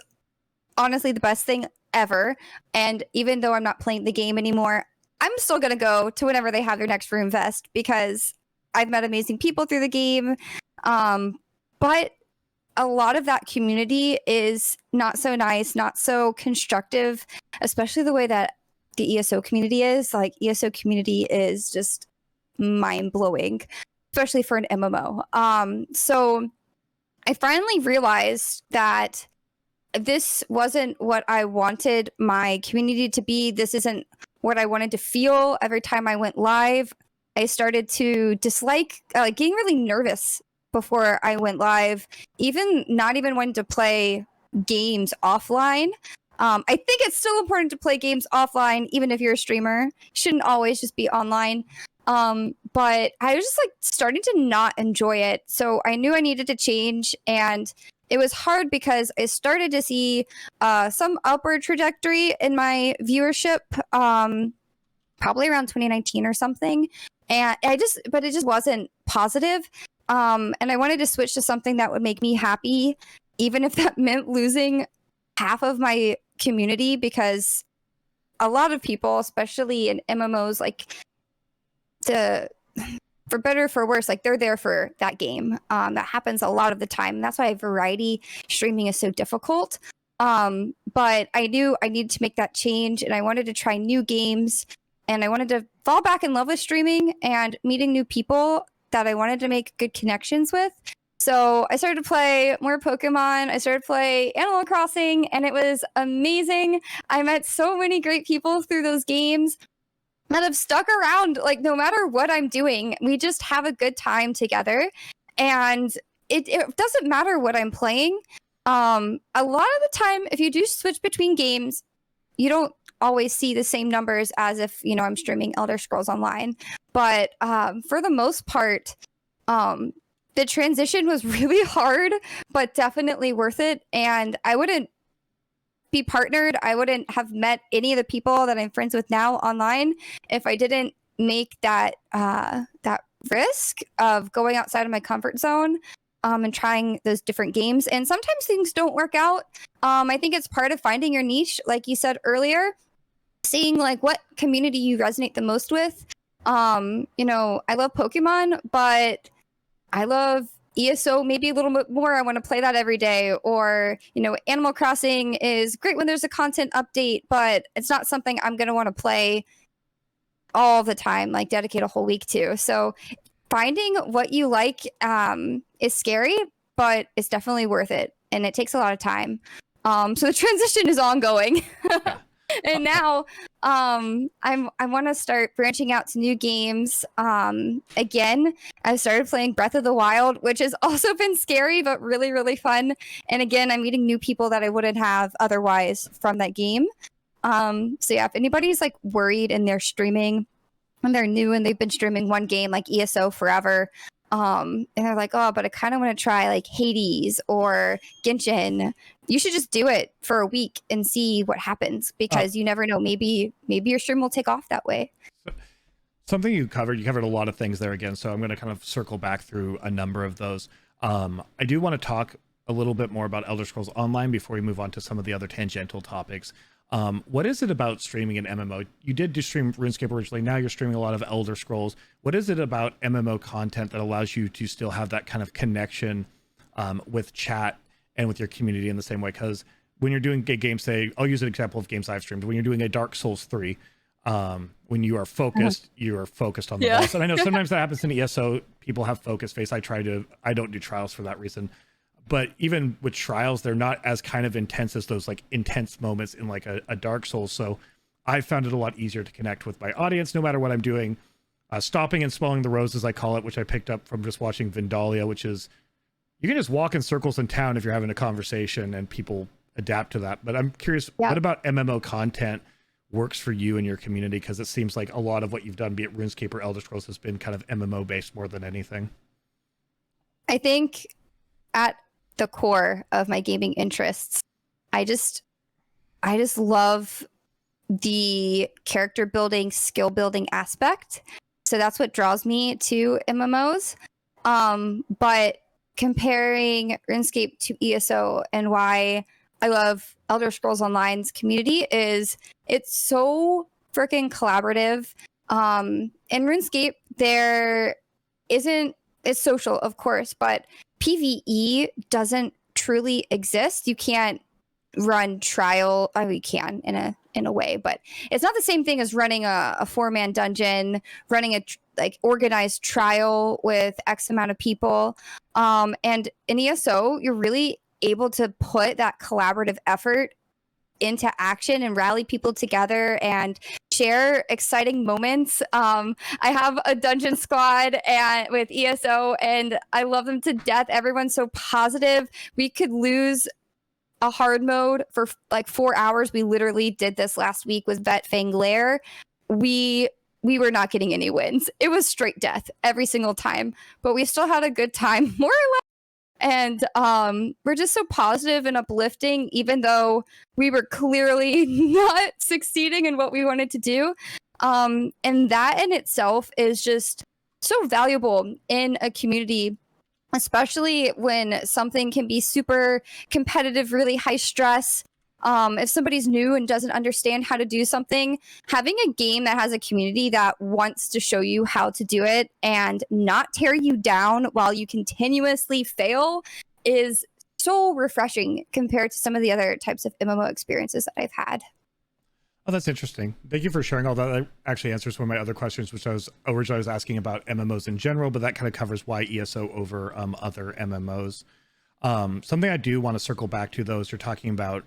honestly the best thing ever. And even though I'm not playing the game anymore, I'm still going to go to whenever they have their next RuneFest because I've met amazing people through the game. But a lot of that community is not so nice, not so constructive, especially the way that the ESO community is. Like, ESO community is just mind-blowing, especially for an MMO. So I finally realized that this wasn't what I wanted my community to be. This isn't what I wanted to feel every time I went live. I started to dislike getting really nervous before I went live, not even wanting to play games offline. I think it's still important to play games offline, even if you're a streamer. Shouldn't always just be online. But I was just like starting to not enjoy it. So I knew I needed to change, and it was hard because I started to see some upward trajectory in my viewership, probably around 2019 or something. And but it just wasn't positive. And I wanted to switch to something that would make me happy, even if that meant losing half of my community, because a lot of people, especially in MMOs, like for better or for worse, like they're there for that game. That happens a lot of the time. And that's why variety streaming is so difficult. But I knew I needed to make that change, and I wanted to try new games, and I wanted to fall back in love with streaming and meeting new people that I wanted to make good connections with. So I started to play more Pokemon. I started to play Animal Crossing, and it was amazing. I met so many great people through those games that have stuck around. Like, no matter what I'm doing, we just have a good time together. And it doesn't matter what I'm playing. A lot of the time, if you do switch between games, you don't always see the same numbers as if, I'm streaming Elder Scrolls Online. But for the most part, the transition was really hard, but definitely worth it. And I wouldn't be partnered. I wouldn't have met any of the people that I'm friends with now online if I didn't make that risk of going outside of my comfort zone and trying those different games. And sometimes things don't work out. I think it's part of finding your niche, like you said earlier, seeing like what community you resonate the most with. I love Pokemon, but I love ESO maybe a little bit more. I want to play that every day. Or, Animal Crossing is great when there's a content update, but it's not something I'm going to want to play all the time, like dedicate a whole week to. So finding what you like is scary, but it's definitely worth it, and it takes a lot of time. So the transition is ongoing. And now I want to start branching out to new games. Again, I started playing Breath of the Wild, which has also been scary but really, really fun. And again, I'm meeting new people that I wouldn't have otherwise from that game. So yeah, if anybody's like worried and they're streaming and they're new and they've been streaming one game like ESO forever, and they're like, oh, but I kind of want to try like Hades or Genshin, you should just do it for a week and see what happens, because you never know, maybe your stream will take off that way. Something you covered a lot of things there again, so I'm going to kind of circle back through a number of those. I do want to talk a little bit more about Elder Scrolls Online before we move on to some of the other tangential topics. What is it about streaming an MMO? You did do stream RuneScape originally. Now you're streaming a lot of Elder Scrolls. What is it about MMO content that allows you to still have that kind of connection with chat and with your community in the same way? Because when you're doing games, say, I'll use an example of games I've streamed. When you're doing a Dark Souls 3, when you are focused, you are focused on the boss. And I know sometimes that happens in ESO. People have focus face. I don't do trials for that reason. But even with trials, they're not as kind of intense as those like intense moments in like a Dark Souls. So I found it a lot easier to connect with my audience, no matter what I'm doing. Stopping and smelling the roses, I call it, which I picked up from just watching Vindalia, which is, you can just walk in circles in town if you're having a conversation and people adapt to that. But I'm curious, what about MMO content works for you and your community? Because it seems like a lot of what you've done, be it RuneScape or Elder Scrolls, has been kind of MMO based more than anything. I think at the core of my gaming interests, I just love the character building, skill building aspect. So that's what draws me to MMOs. But comparing RuneScape to ESO and why I love Elder Scrolls Online's community is it's so freaking collaborative. In RuneScape, it's social, of course, but PvE doesn't truly exist. You can't run trial. I mean, you can in a way, but it's not the same thing as running a 4-man dungeon, running a like organized trial with X amount of people. And in ESO, you're really able to put that collaborative effort into action and rally people together and share exciting moments. I have a dungeon squad and with ESO, and I love them to death. Everyone's so positive. We could lose a hard mode for like 4 hours. We literally did this last week with Vet Fanglair. We were not getting any wins. It was straight death every single time, but we still had a good time, more or less. And we're just so positive and uplifting, even though we were clearly not succeeding in what we wanted to do. And that in itself is just so valuable in a community, especially when something can be super competitive, really high stress. If somebody's new and doesn't understand how to do something, having a game that has a community that wants to show you how to do it and not tear you down while you continuously fail is so refreshing compared to some of the other types of MMO experiences that I've had. Oh, that's interesting. Thank you for sharing all that. That actually answers one of my other questions, which I was asking about MMOs in general, but that kind of covers why ESO over other MMOs. Something I do want to circle back to, though, is you're talking about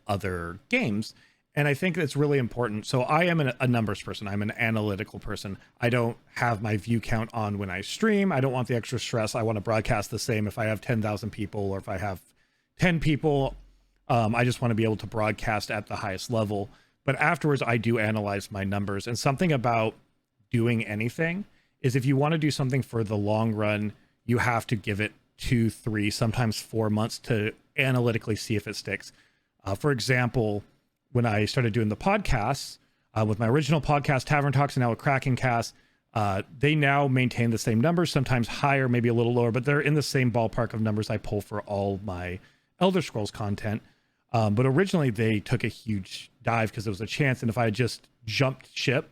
other games, and I think it's really important. So I am a numbers person. I'm an analytical person. I don't have my view count on when I stream. I don't want the extra stress. I want to broadcast the same if I have 10,000 people or if I have 10 people. I just want to be able to broadcast at the highest level. But afterwards, I do analyze my numbers. And something about doing anything is if you want to do something for the long run, you have to give it 2, 3, sometimes 4 months to analytically see if it sticks. For example, when I started doing the podcasts, with my original podcast, Tavern Talks, and now with Kraken Cast, they now maintain the same numbers, sometimes higher, maybe a little lower, but they're in the same ballpark of numbers I pull for all my Elder Scrolls content. But originally they took a huge dive because it was a chance. And if I had just jumped ship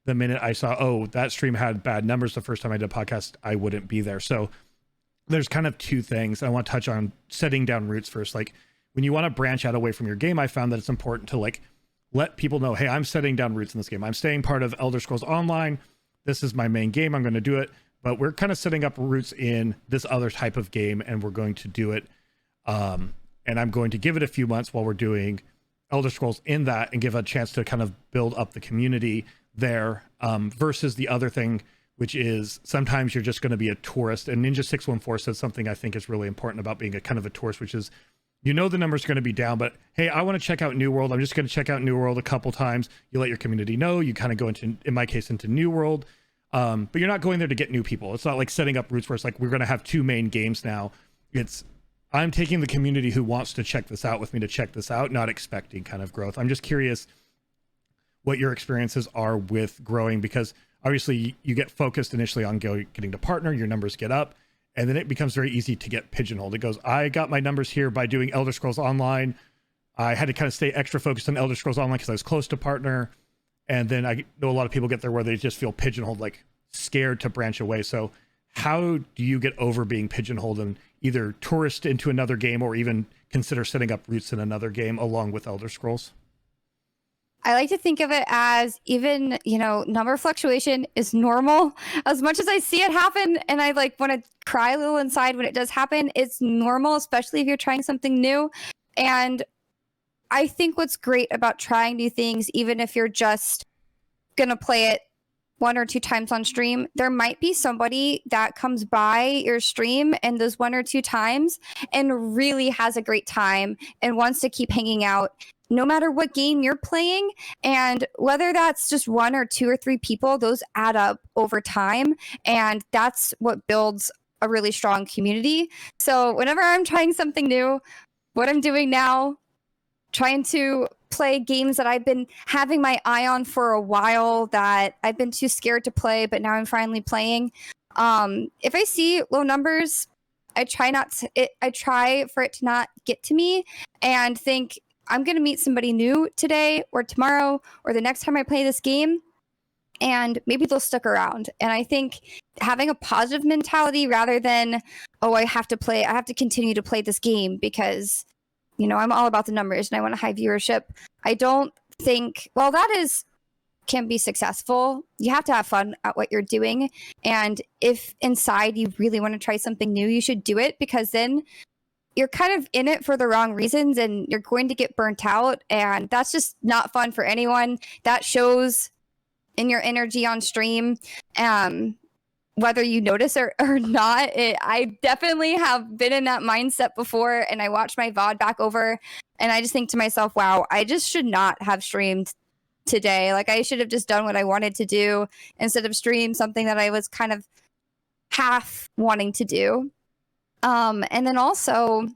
the minute I saw, oh, that stream had bad numbers the first time I did a podcast, I wouldn't be there. So there's kind of two things. I want to touch on setting down roots first. Like, when you want to branch out away from your game, I found that it's important to like let people know, hey, I'm setting down roots in this game. I'm staying part of Elder Scrolls Online. This is my main game. I'm going to do it. but we're kind of setting up roots in this other type of game, and we're going to do it. And I'm going to give it a few months while we're doing Elder Scrolls in that, and give a chance to kind of build up the community there, versus the other thing, which is sometimes you're just going to be a tourist. And Ninja 614 says something I think is really important about being a kind of a tourist, which is, you know, the number's going to be down, but hey, I want to check out New World. I'm just going to check out New World a couple times. You let your community know. You kind of go into, in my case, into New World. But you're not going there to get new people. It's not like setting up roots where it's like, we're going to have 2 main games now. It's, I'm taking the community who wants to check this out with me to check this out, not expecting kind of growth. I'm just curious what your experiences are with growing, because obviously you get focused initially on getting to partner, your numbers get up, and then it becomes very easy to get pigeonholed. It goes, I got my numbers here by doing Elder Scrolls Online. I had to kind of stay extra focused on Elder Scrolls Online because I was close to partner. And then I know a lot of people get there where they just feel pigeonholed, like scared to branch away. So how do you get over being pigeonholed and either tourist into another game, or even consider setting up roots in another game along with Elder Scrolls? I like to think of it as, even, you know, number fluctuation is normal. As much as I see it happen and I like want to cry a little inside when it does happen, it's normal, especially if you're trying something new. And I think what's great about trying new things, even if you're just going to play it 1 or 2 times on stream, there might be somebody that comes by your stream and those 1 or 2 times and really has a great time and wants to keep hanging out, no matter what game you're playing. And whether that's just 1 or 2 or 3 people, those add up over time. And that's what builds a really strong community. So whenever I'm trying something new, what I'm doing now, trying to play games that I've been having my eye on for a while that I've been too scared to play, but now I'm finally playing. If I see low numbers, I try for it to not get to me, and think, I'm going to meet somebody new today or tomorrow or the next time I play this game, and maybe they'll stick around. And I think having a positive mentality rather than, oh, I have to continue to play this game because, you know, I'm all about the numbers and I want a high viewership. I don't think, well, can be successful. You have to have fun at what you're doing. And if inside you really want to try something new, you should do it, because then you're kind of in it for the wrong reasons and you're going to get burnt out. And that's just not fun for anyone. That shows in your energy on stream. Whether you notice or not, I definitely have been in that mindset before, and I watch my VOD back over and I just think to myself, wow, I just should not have streamed today. Like, I should have just done what I wanted to do instead of stream something that I was kind of half wanting to do. And then also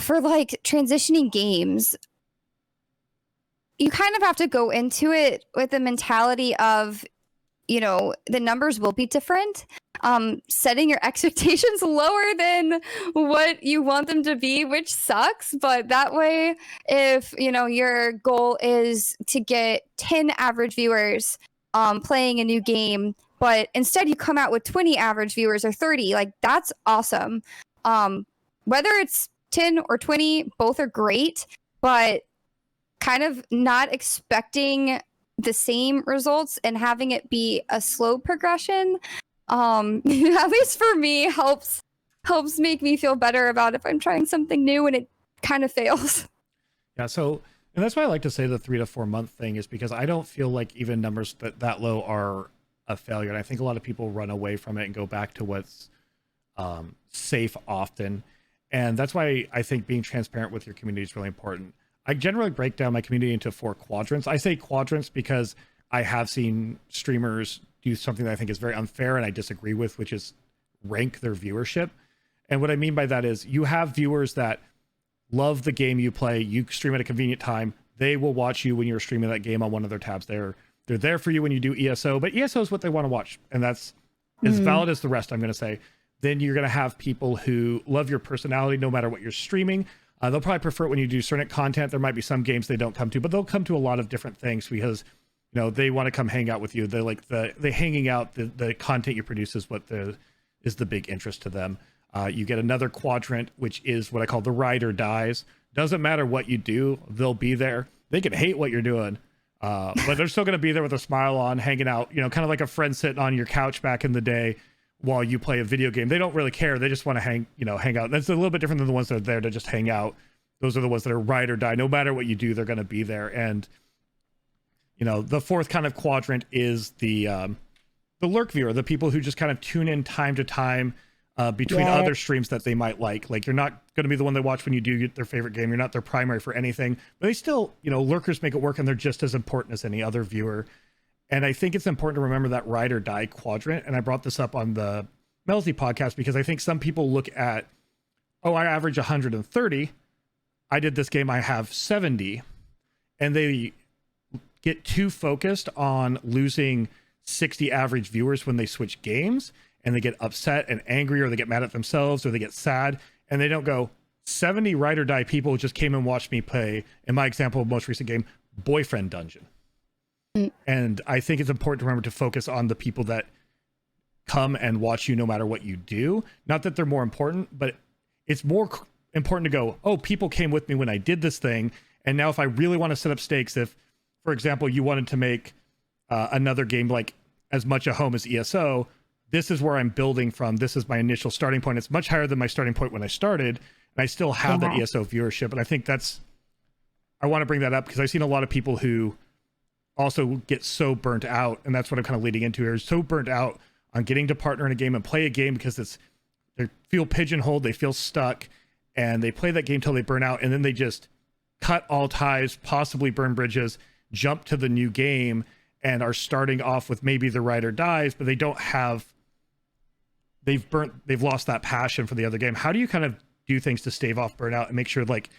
for like transitioning games, you kind of have to go into it with the mentality of, you know, the numbers will be different. Setting your expectations lower than what you want them to be, which sucks. But that way, if, you know, your goal is to get 10 average viewers playing a new game, but instead you come out with 20 average viewers or 30, like, that's awesome. Whether it's 10 or 20, both are great, but kind of not expecting the same results and having it be a slow progression, at least for me, helps make me feel better about if I'm trying something new and it kind of fails. Yeah, so, and that's why I like to say the 3 to 4 month thing, is because I don't feel like even numbers that low are a failure. And I think a lot of people run away from it and go back to what's safe often. And that's why I think being transparent with your community is really important. I generally break down my community into 4 quadrants. I say quadrants because I have seen streamers do something that I think is very unfair and I disagree with, which is rank their viewership. And what I mean by that is, you have viewers that love the game you play, you stream at a convenient time, they will watch you when you're streaming that game on one of their tabs. They're there for you when you do ESO, but ESO is what they want to watch, and that's as valid as the rest, I'm going to say. Then you're going to have people who love your personality no matter what you're streaming. They'll probably prefer it when you do certain content. There might be some games they don't come to, but they'll come to a lot of different things because, you know, they want to come hang out with you. They like the hanging out, the content you produce is what is the big interest to them. You get another quadrant, which is what I call the ride or dies. Doesn't matter what you do, they'll be there. They can hate what you're doing. But they're still going to be there with a smile on, hanging out, you know, kind of like a friend sitting on your couch back in the day while you play a video game. They don't really care. They just want to hang out. That's a little bit different than the ones that are there to just hang out. Those are the ones that are ride or die. No matter what you do, they're going to be there. And, you know, the fourth kind of quadrant is the lurk viewer, the people who just kind of tune in time to time between other streams that they might like. Like, you're not going to be the one they watch when you do get their favorite game. You're not their primary for anything, but they still, you know, lurkers make it work, and they're just as important as any other viewer. And I think it's important to remember that ride or die quadrant. And I brought this up on the Melty podcast because I think some people look at, oh, I average 130. I did this game, I have 70. And they get too focused on losing 60 average viewers when they switch games, and they get upset and angry, or they get mad at themselves, or they get sad, and they don't go, 70 ride or die people just came and watched me play, in my example, most recent game, Boyfriend Dungeon. And I think it's important to remember to focus on the people that come and watch you no matter what you do. Not that they're more important, but it's more important to go, oh, people came with me when I did this thing, and now if I really want to set up stakes, if, for example, you wanted to make another game like as much a home as ESO, this is where I'm building from. This is my initial starting point. It's much higher than my starting point when I started, and I still have that ESO viewership. And I think I want to bring that up because I've seen a lot of people who also get so burnt out, and that's what I'm kind of leading into here, is so burnt out on getting to partner in a game and play a game because they feel pigeonholed, they feel stuck, and they play that game till they burn out, and then they just cut all ties, possibly burn bridges, jump to the new game, and are starting off with maybe the ride or dies, but they've lost that passion for the other game. How do you kind of do things to stave off burnout and make sure, like,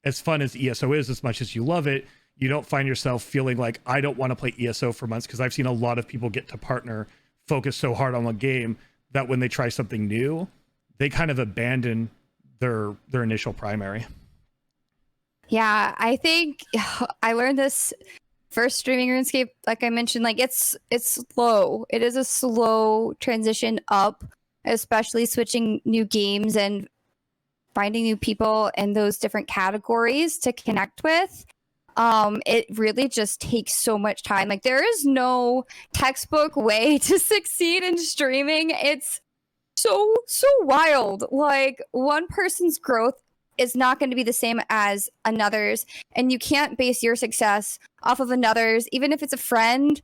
as fun as ESO is, as much as you love it, you don't find yourself feeling like, I don't want to play ESO for months? Because I've seen a lot of people get to partner, focus so hard on one game that when they try something new, they kind of abandon their initial primary. Yeah, I think I learned this first streaming RuneScape, like I mentioned, like it's slow. It is a slow transition up, especially switching new games and finding new people in those different categories to connect with. It really just takes so much time. Like, there is no textbook way to succeed in streaming. It's so wild. Like, one person's growth is not going to be the same as another's, and you can't base your success off of another's. Even if it's a friend,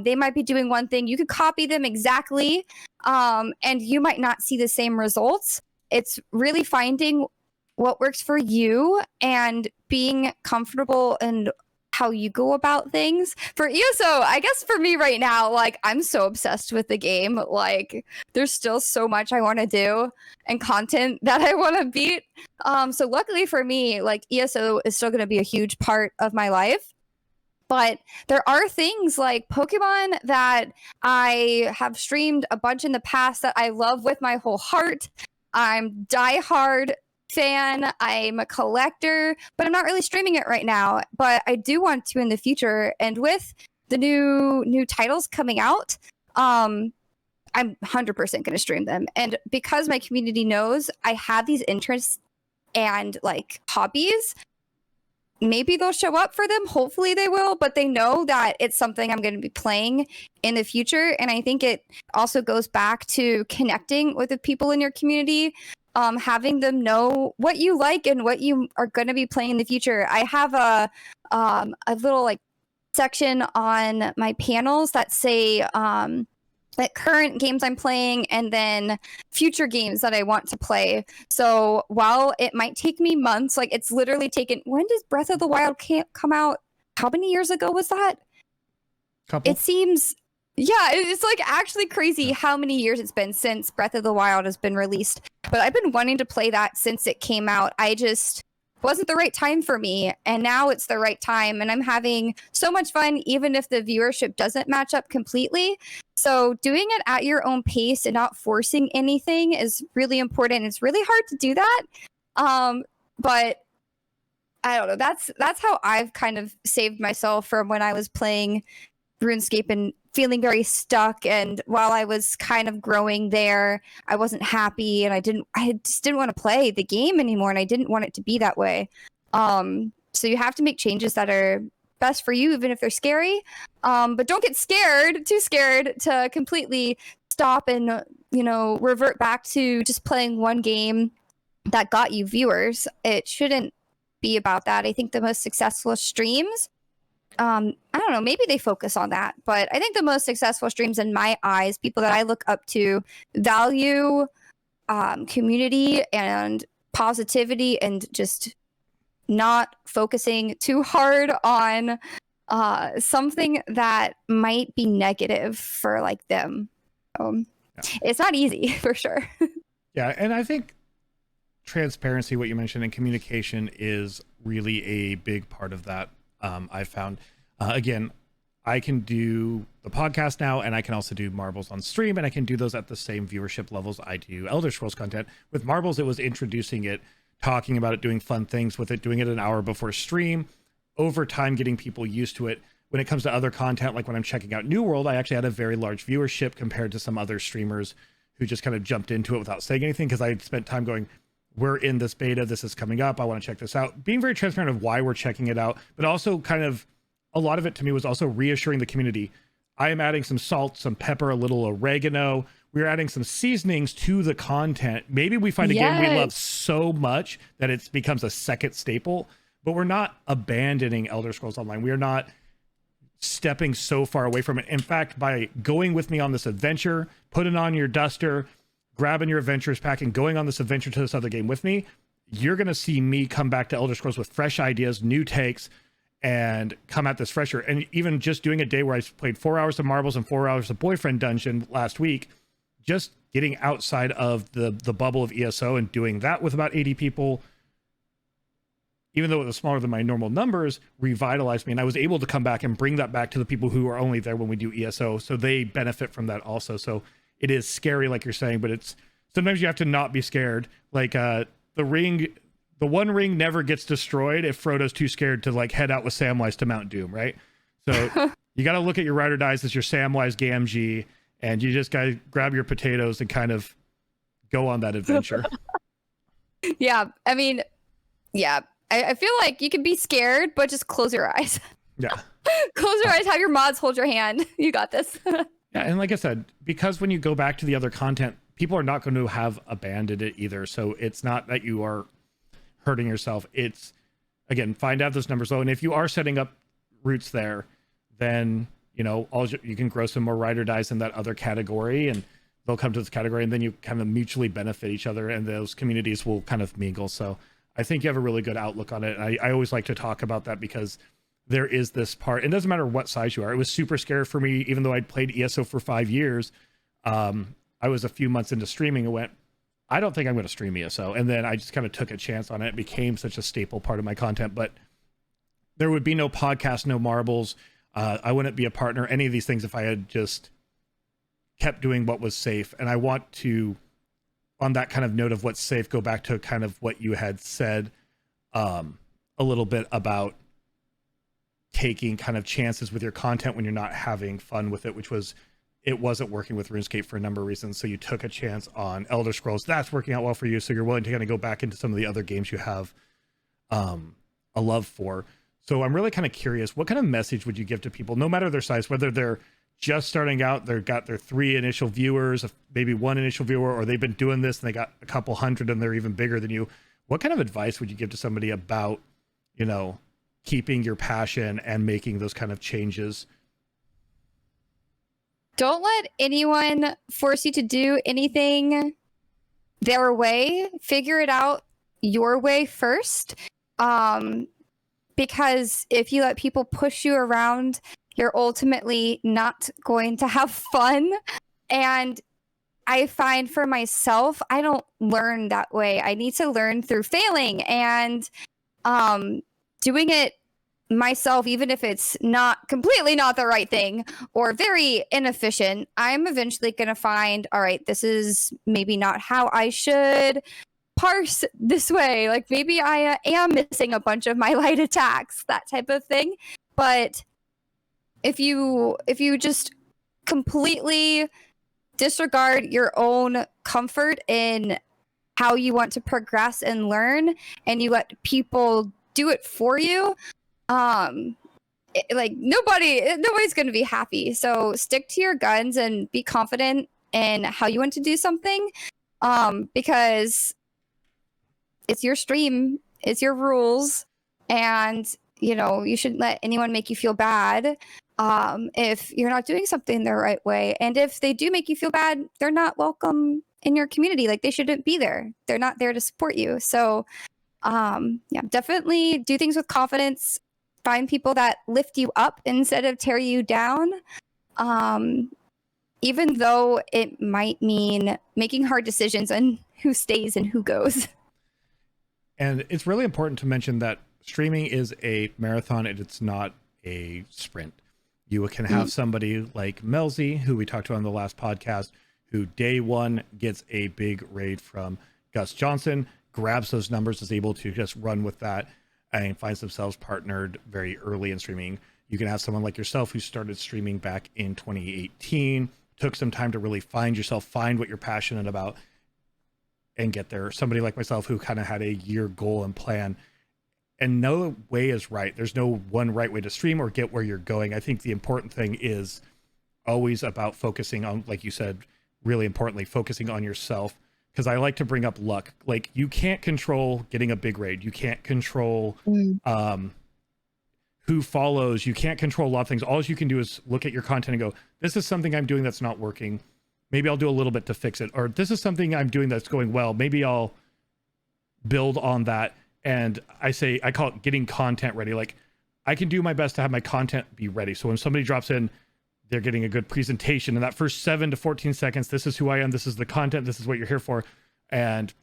they might be doing one thing, you could copy them exactly, and you might not see the same results. It's really finding what works for you and being comfortable in how you go about things. For ESO, I guess for me right now, like, I'm so obsessed with the game. Like, there's still so much I want to do and content that I want to beat. So luckily for me, like, ESO is still going to be a huge part of my life. But there are things like Pokemon that I have streamed a bunch in the past that I love with my whole heart. I'm diehard fan, I'm a collector, but I'm not really streaming it right now. But I do want to in the future. And with the new titles coming out, I'm 100% going to stream them. And because my community knows I have these interests and like hobbies, maybe they'll show up for them. Hopefully they will, but they know that it's something I'm going to be playing in the future. And I think it also goes back to connecting with the people in your community, having them know what you like and what you are going to be playing in the future. I have a little like section on my panels that say like current games I'm playing and then future games that I want to play. So while it might take me months, like it's literally taken, when does Breath of the Wild come out? How many years ago was that? Couple? It seems, yeah, it's like actually crazy how many years it's been since Breath of the Wild has been released. But I've been wanting to play that since it came out. I just wasn't the right time for me, and now it's the right time, and I'm having so much fun even if the viewership doesn't match up completely. So doing it at your own pace and not forcing anything is really important. It's really hard to do that, but I don't know, that's how I've kind of saved myself from when I was playing RuneScape and feeling very stuck, and while I was kind of growing there, I wasn't happy, and I just didn't want to play the game anymore, and I didn't want it to be that way. So you have to make changes that are best for you, even if they're scary. But don't get too scared to completely stop and, revert back to just playing one game that got you viewers. It shouldn't be about that. I think the most successful streams, I don't know, maybe they focus on that, but I think the most successful streams in my eyes, people that I look up to, value community and positivity and just not focusing too hard on something that might be negative for like them. It's not easy for sure. Yeah, and I think transparency, what you mentioned, and communication is really a big part of that. I found, again, I can do the podcast now, and I can also do Marbles on stream, and I can do those at the same viewership levels I do Elder Scrolls content. With Marbles, it was introducing it, talking about it, doing fun things with it, doing it an hour before stream, over time getting people used to it. When it comes to other content, like when I'm checking out New World, I actually had a very large viewership compared to some other streamers who just kind of jumped into it without saying anything, because I had spent time going, we're in this beta, this is coming up, I want to check this out. Being very transparent of why we're checking it out, but also kind of, a lot of it to me was also reassuring the community. I am adding some salt, some pepper, a little oregano. We're adding some seasonings to the content. Maybe we find a game we love so much that it becomes a second staple, but we're not abandoning Elder Scrolls Online. We are not stepping so far away from it. In fact, by going with me on this adventure, putting on your duster, grabbing your adventures pack and going on this adventure to this other game with me, you're going to see me come back to Elder Scrolls with fresh ideas, new takes, and come at this fresher. And even just doing a day where I played 4 hours of Marbles and 4 hours of Boyfriend Dungeon last week, just getting outside of the bubble of ESO and doing that with about 80 people, even though it was smaller than my normal numbers, revitalized me. And I was able to come back and bring that back to the people who are only there when we do ESO. So they benefit from that also. So it is scary, like you're saying, but it's sometimes you have to not be scared. Like the one ring never gets destroyed if Frodo's too scared to like head out with Samwise to Mount Doom, right? So you got to look at your ride or dies as your Samwise Gamgee, and you just got to grab your potatoes and kind of go on that adventure. Yeah, I mean, yeah. I feel like you can be scared, but just close your eyes. Yeah. Close your eyes, have your mods hold your hand. You got this. Yeah, and like I said, because when you go back to the other content, people are not going to have abandoned it either. So it's not that you are hurting yourself. It's, again, find out those numbers low. And if you are setting up routes there, then, you can grow some more ride or dies in that other category, and they'll come to this category, and then you kind of mutually benefit each other, and those communities will kind of mingle. So I think you have a really good outlook on it. And I always like to talk about that because there is this part. It doesn't matter what size you are. It was super scary for me, even though I'd played ESO for 5 years. I was a few months into streaming and went, I don't think I'm going to stream ESO. And then I just kind of took a chance on it. It became such a staple part of my content. But there would be no podcast, no Marbles. I wouldn't be a partner, any of these things, if I had just kept doing what was safe. And I want to, on that kind of note of what's safe, go back to kind of what you had said a little bit about taking kind of chances with your content when you're not having fun with it, which was, it wasn't working with RuneScape for a number of reasons. So you took a chance on Elder Scrolls. That's working out well for you. So you're willing to kind of go back into some of the other games you have a love for. So I'm really kind of curious, what kind of message would you give to people, no matter their size, whether they're just starting out, they've got their 3 initial viewers, maybe 1 initial viewer, or they've been doing this and they got a couple hundred and they're even bigger than you. What kind of advice would you give to somebody about, keeping your passion and making those kind of changes? Don't let anyone force you to do anything their way. Figure it out your way first. Because if you let people push you around, you're ultimately not going to have fun. And I find for myself, I don't learn that way. I need to learn through failing and doing it myself, even if it's completely not the right thing or very inefficient. I'm eventually going to find, all right, this is maybe not how I should parse this way. Like maybe I am missing a bunch of my light attacks, that type of thing. But if you just completely disregard your own comfort in how you want to progress and learn, and you let people do it for you, like nobody's going to be happy. So stick to your guns and be confident in how you want to do something, because it's your stream, it's your rules, and you shouldn't let anyone make you feel bad if you're not doing something the right way. And if they do make you feel bad, they're not welcome in your community. Like, they shouldn't be there. They're not there to support you. So yeah, definitely do things with confidence. Find people that lift you up instead of tear you down. Even though it might mean making hard decisions on who stays and who goes. And it's really important to mention that streaming is a marathon and it's not a sprint. You can have somebody like Melzy, who we talked to on the last podcast, who day one gets a big raid from Gus Johnson, grabs those numbers, is able to just run with that, and finds themselves partnered very early in streaming. You can have someone like yourself who started streaming back in 2018, took some time to really find yourself, find what you're passionate about, and get there. Somebody like myself who kind of had a year goal and plan, and no way is right. There's no one right way to stream or get where you're going. I think the important thing is always about focusing on, like you said, really importantly, focusing on yourself. Because I like to bring up luck. Like, you can't control getting a big raid. You can't control who follows. You can't control a lot of things. All you can do is look at your content and go, this is something I'm doing that's not working. Maybe I'll do a little bit to fix it. Or this is something I'm doing that's going well. Maybe I'll build on that. And I call it getting content ready. Like, I can do my best to have my content be ready. So when somebody drops in, they're getting a good presentation. In that first 7 to 14 seconds, this is who I am. This is the content. This is what you're here for. And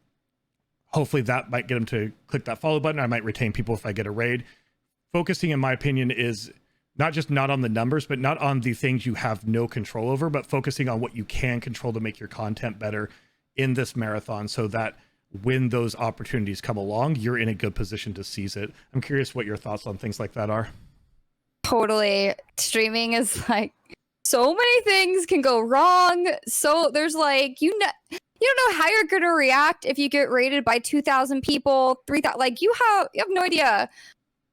hopefully that might get them to click that follow button. I might retain people if I get a raid. Focusing, in my opinion, is not just not on the numbers, but not on the things you have no control over, but focusing on what you can control to make your content better in this marathon, so that when those opportunities come along, you're in a good position to seize it. I'm curious what your thoughts on things like that are. Totally. Streaming is like, so many things can go wrong. So there's like, you don't know how you're going to react if you get rated by 2,000 people, 3,000. Like, you have no idea.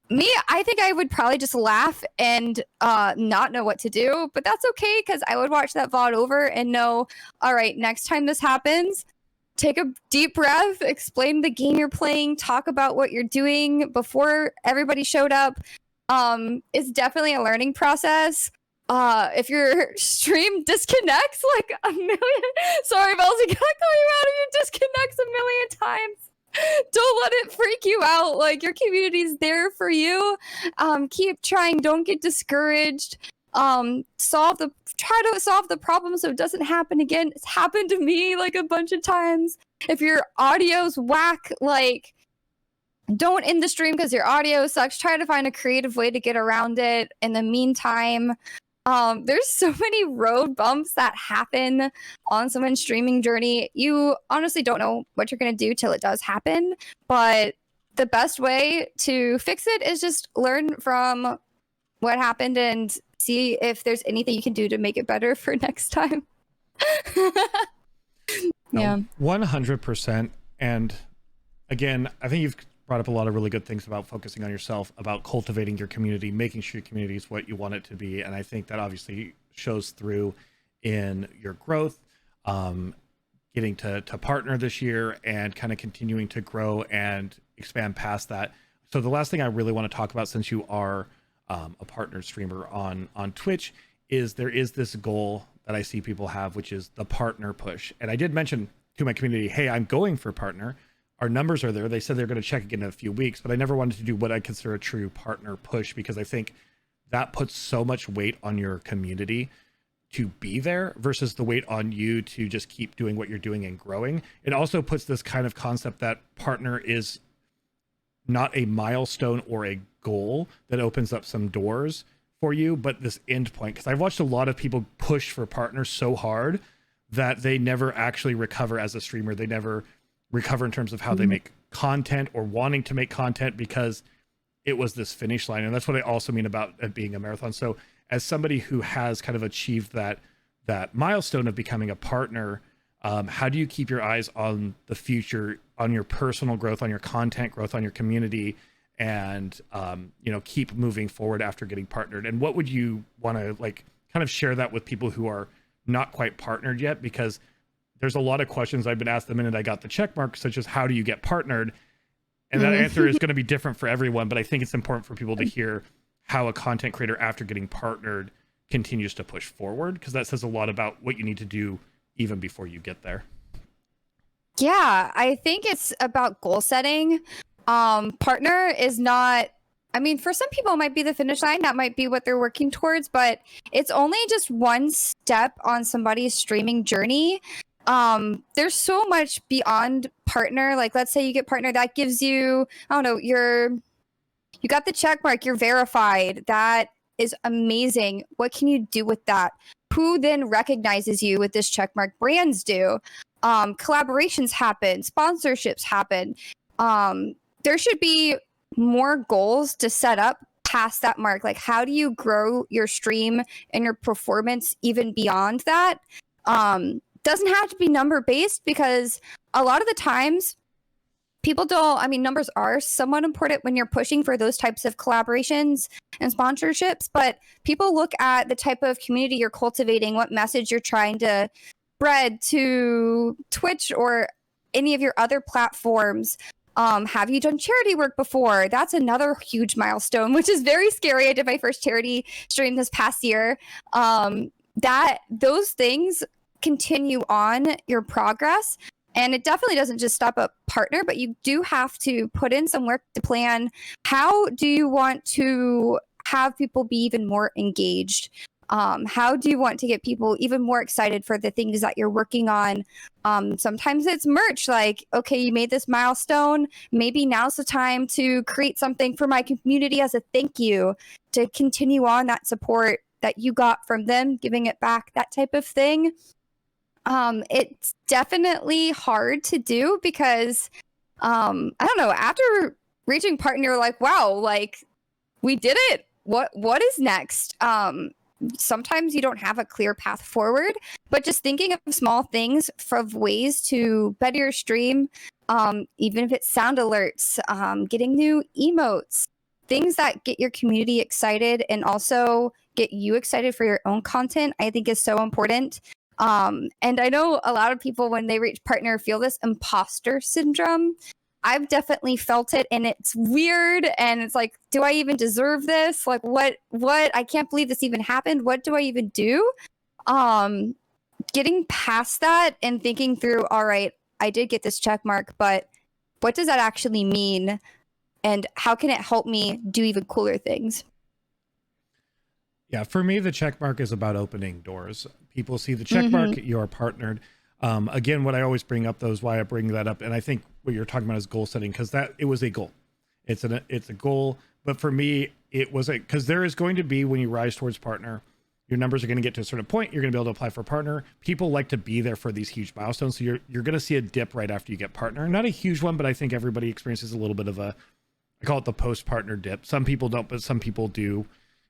Me, I think I would probably just laugh and not know what to do, but that's okay, because I would watch that VOD over and know, all right, next time this happens, take a deep breath, explain the game you're playing, talk about what you're doing before everybody showed up. It's definitely a learning process. If your stream disconnects like a million, sorry, Melzy, can I call you out if you disconnects a million times? Don't let it freak you out. Like, your community's there for you. Keep trying. Don't get discouraged. Try to solve the problem so it doesn't happen again. It's happened to me like a bunch of times. If your audio's whack, like, don't end the stream because your audio sucks. Try to find a creative way to get around it. In the meantime, there's so many road bumps that happen on someone's streaming journey. You honestly don't know what you're going to do till it does happen. But the best way to fix it is just learn from what happened and see if there's anything you can do to make it better for next time. Yeah. 100%. And again, I think you've brought up a lot of really good things about focusing on yourself, about cultivating your community, making sure your community is what you want it to be. And I think that obviously shows through in your growth, getting to partner this year and kind of continuing to grow and expand past that. So the last thing I really want to talk about, since you are a partner streamer on Twitch, is there is this goal that I see people have, which is the partner push. And I did mention to my community, hey, I'm going for partner. Our numbers are there. They said they're going to check again in a few weeks, but I never wanted to do what I consider a true partner push, because I think that puts so much weight on your community to be there versus the weight on you to just keep doing what you're doing and growing. It also puts this kind of concept that partner is not a milestone or a goal that opens up some doors for you, but this end point. Because I've watched a lot of people push for partners so hard that they never actually recover as a streamer. They never recover in terms of how they make content or wanting to make content, because it was this finish line. And that's what I also mean about it being a marathon. So as somebody who has kind of achieved that milestone of becoming a partner, how do you keep your eyes on the future, on your personal growth, on your content growth, on your community, and keep moving forward after getting partnered? And what would you want to like kind of share that with people who are not quite partnered yet? Because there's a lot of questions I've been asked the minute I got the check mark, such as how do you get partnered? And that answer is going to be different for everyone, but I think it's important for people to hear how a content creator after getting partnered continues to push forward, because that says a lot about what you need to do even before you get there. Yeah, I think it's about goal setting. Partner is not, I mean, for some people it might be the finish line, that might be what they're working towards, but it's only just one step on somebody's streaming journey. There's so much beyond partner. Like, let's say you get partner, that gives you, I don't know, you got the check mark, you're verified. That is amazing. What can you do with that? Who then recognizes you with this check mark? Brands do. Collaborations happen, sponsorships happen. There should be more goals to set up past that mark. Like, how do you grow your stream and your performance even beyond that? Doesn't have to be number based, because a lot of the times people don't, I mean, numbers are somewhat important when you're pushing for those types of collaborations and sponsorships, but people look at the type of community you're cultivating, what message you're trying to spread to Twitch or any of your other platforms. Have you done charity work before? That's another huge milestone, which is very scary. I did my first charity stream this past year. Those things continue on your progress, and it definitely doesn't just stop at partner, but you do have to put in some work to plan how do you want to have people be even more engaged. How do you want to get people even more excited for the things that you're working on? Sometimes it's merch, like, okay, you made this milestone, maybe now's the time to create something for my community as a thank you, to continue on that support that you got from them, giving it back, that type of thing. It's definitely hard to do because, I don't know, after reaching partner, you're like, wow, like, we did it. What is next? Sometimes you don't have a clear path forward, but just thinking of small things of ways to better your stream, even if it's sound alerts, getting new emotes, things that get your community excited and also get you excited for your own content, I think is so important. And I know a lot of people, when they reach partner, feel this imposter syndrome. I've definitely felt it, and it's weird, and it's like, do I even deserve this? Like, what? I can't believe this even happened. What do I even do? Getting past that and thinking through, all right, I did get this check mark, but what does that actually mean? And how can it help me do even cooler things? Yeah, for me, the check mark is about opening doors. People see the check mark, you're partnered. Again, what I always bring up, though, is why I bring that up. And I think what you're talking about is goal setting, because it was a goal. It's a goal. But for me, it was because there is going to be, when you rise towards partner, your numbers are going to get to a certain point. You're going to be able to apply for partner. People like to be there for these huge milestones. So you're going to see a dip right after you get partner. Not a huge one, but I think everybody experiences a little bit of I call it the post-partner dip. Some people don't, but some people do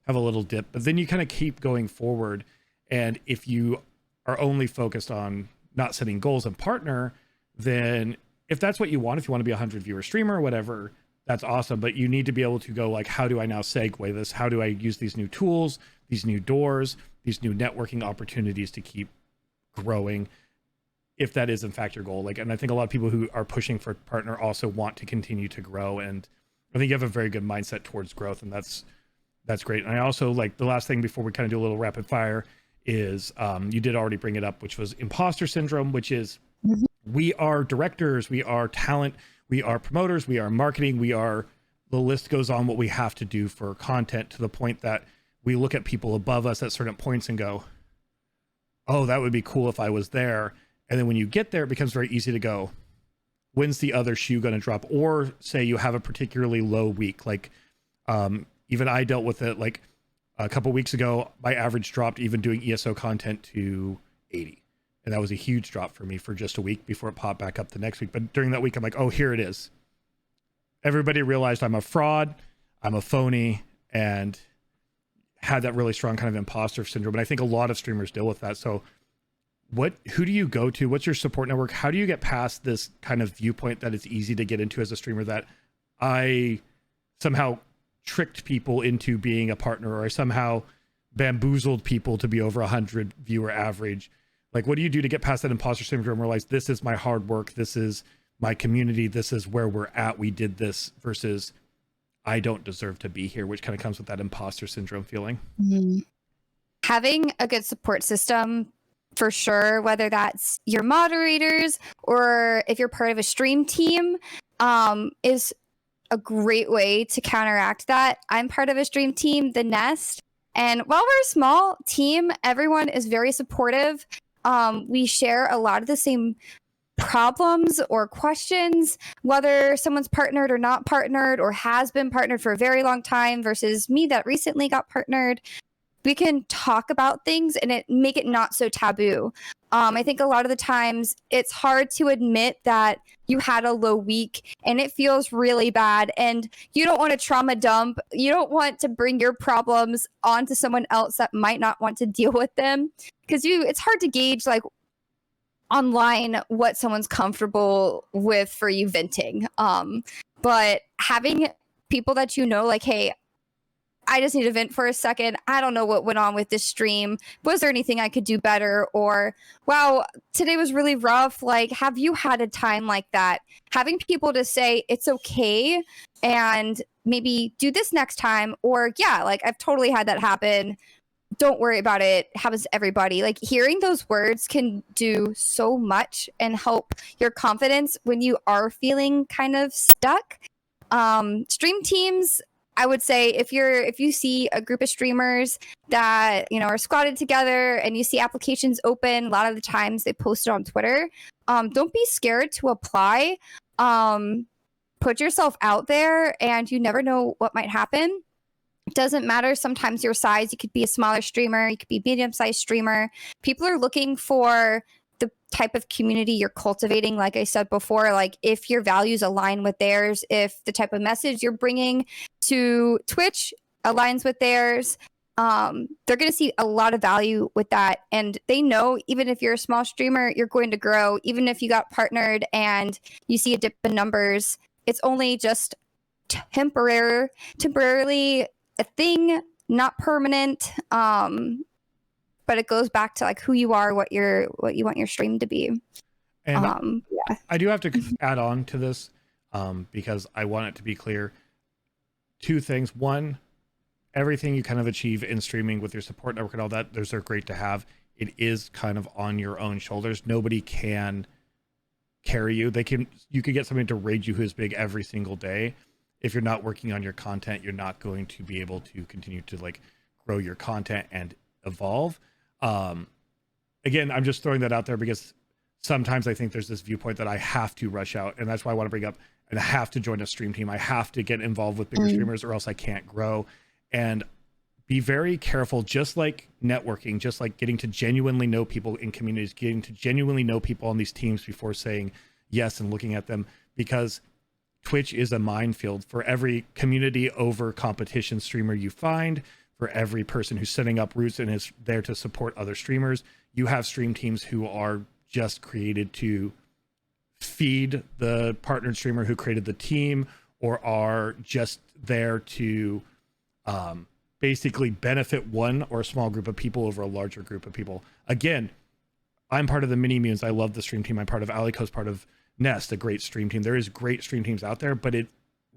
have a little dip. But then you kind of keep going forward. And if you are only focused on not setting goals and partner, then if that's what you want, if you want to be a 100 viewer streamer or whatever, that's awesome. But you need to be able to go like, how do I now segue this? How do I use these new tools, these new doors, these new networking opportunities to keep growing? If that is in fact your goal. Like, and I think a lot of people who are pushing for partner also want to continue to grow. And I think you have a very good mindset towards growth, and that's great. And I also like, the last thing before we kind of do a little rapid fire is you did already bring it up, which was imposter syndrome, which is we are directors, we are talent, we are promoters, we are marketing, the list goes on what we have to do for content, to the point that we look at people above us at certain points and go, oh, that would be cool if I was there. And then when you get there, it becomes very easy to go, when's the other shoe going to drop? Or say you have a particularly low week. Like even I dealt with it like a couple weeks ago, my average dropped even doing ESO content to 80. And that was a huge drop for me for just a week before it popped back up the next week. But during that week, I'm like, oh, here it is. Everybody realized I'm a fraud, I'm a phony, and had that really strong kind of imposter syndrome. And I think a lot of streamers deal with that. So who do you go to? What's your support network? How do you get past this kind of viewpoint that it's easy to get into as a streamer, that I somehow tricked people into being a partner, or I somehow bamboozled people to be over 100 viewer average. Like, what do you do to get past that imposter syndrome, realize this is my hard work, this is my community, this is where we're at, we did this, versus I don't deserve to be here, which kind of comes with that imposter syndrome feeling? Having a good support system, for sure, whether that's your moderators or if you're part of a stream team, is a great way to counteract that. I'm part of a stream team, The Nest, and while we're a small team, everyone is very supportive. We share a lot of the same problems or questions, whether someone's partnered or not partnered, or has been partnered for a very long time versus me that recently got partnered. We can talk about things and make it not so taboo. I think a lot of the times it's hard to admit that you had a low week and it feels really bad, and you don't want to trauma dump. You don't want to bring your problems onto someone else that might not want to deal with them, because it's hard to gauge like online what someone's comfortable with for you venting. But having people that you know, like, hey, I just need to vent for a second. I don't know what went on with this stream. Was there anything I could do better? Or, wow, today was really rough. Like, have you had a time like that? Having people to say it's okay and maybe do this next time. Or, yeah, like, I've totally had that happen. Don't worry about it. It happens to everybody. Like, hearing those words can do so much and help your confidence when you are feeling kind of stuck. Stream teams, I would say, if you see a group of streamers that, you know, are squatted together and you see applications open, a lot of the times they post it on Twitter. Don't be scared to apply. Put yourself out there, and you never know what might happen. It doesn't matter sometimes your size. You could be a smaller streamer, you could be a medium-sized streamer. People are looking for the type of community you're cultivating. Like I said before, like, if your values align with theirs, if the type of message you're bringing to Twitch aligns with theirs, they're going to see a lot of value with that. And they know, even if you're a small streamer, you're going to grow. Even if you got partnered and you see a dip in numbers, it's only just temporarily a thing, not permanent. But it goes back to like who you are, what you want your stream to be. And yeah. I do have to add on to this, because I want it to be clear. Two things. One, everything you kind of achieve in streaming with your support network and all that, those are great to have. It is kind of on your own shoulders. Nobody can carry you. You could get somebody to raid you who is big every single day. If you're not working on your content, you're not going to be able to continue to like grow your content and evolve. Again, I'm just throwing that out there because sometimes I think there's this viewpoint that I have to rush out, and that's why I want to bring up, and I have to join a stream team. I have to get involved with bigger streamers or else I can't grow. And be very careful, just like networking, just like getting to genuinely know people in communities, getting to genuinely know people on these teams before saying yes and looking at them, because Twitch is a minefield. For every community over competition streamer you find, for every person who's setting up roots and is there to support other streamers, you have stream teams who are just created to feed the partnered streamer who created the team, or are just there to basically benefit one or a small group of people over a larger group of people. Again, I'm part of the Mini Munes. I love the stream team. I'm part of Allicoh's, part of Nest, a great stream team. There is great stream teams out there, but it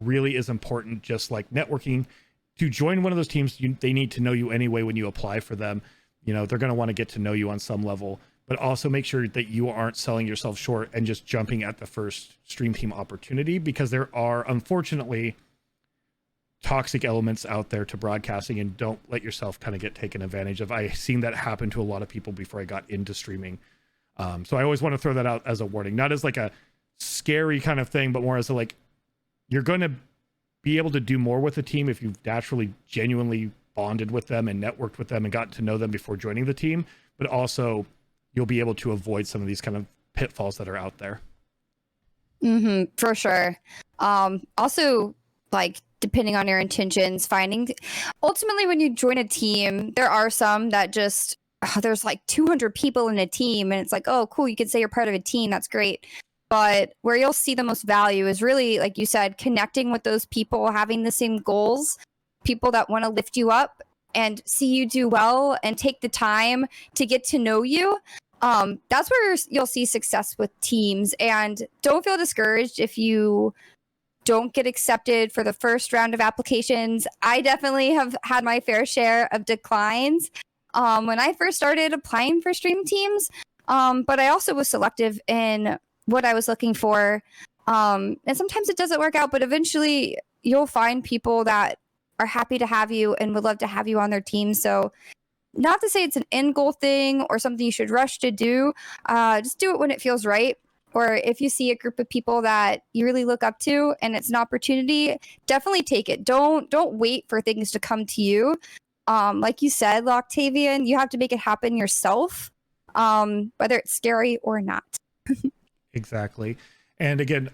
really is important, just like networking, to join one of those teams. They need to know you anyway when you apply for them. You know, they're going to want to get to know you on some level, but also make sure that you aren't selling yourself short and just jumping at the first stream team opportunity, because there are unfortunately toxic elements out there to broadcasting, and don't let yourself kind of get taken advantage of. I've seen that happen to a lot of people before I got into streaming. So I always want to throw that out as a warning, not as like a scary kind of thing, but more as a, like, you're going to be able to do more with the team if you've naturally genuinely bonded with them and networked with them and gotten to know them before joining the team, but also you'll be able to avoid some of these kind of pitfalls that are out there. For sure. Also, like, depending on your intentions, ultimately when you join a team, there are some that just, there's like 200 people in a team, and it's like, oh, cool, you can say you're part of a team. That's great. But where you'll see the most value is really, like you said, connecting with those people, having the same goals, people that want to lift you up and see you do well and take the time to get to know you. That's where you'll see success with teams. And don't feel discouraged if you don't get accepted for the first round of applications. I definitely have had my fair share of declines when I first started applying for stream teams. But I also was selective in what I was looking for. And sometimes it doesn't work out, but eventually you'll find people that are happy to have you and would love to have you on their team. So not to say it's an end goal thing or something you should rush to do. Just do it when it feels right. Or if you see a group of people that you really look up to and it's an opportunity, definitely take it. Don't wait for things to come to you. Like you said, Loctavian, you have to make it happen yourself, whether it's scary or not. Exactly. And again,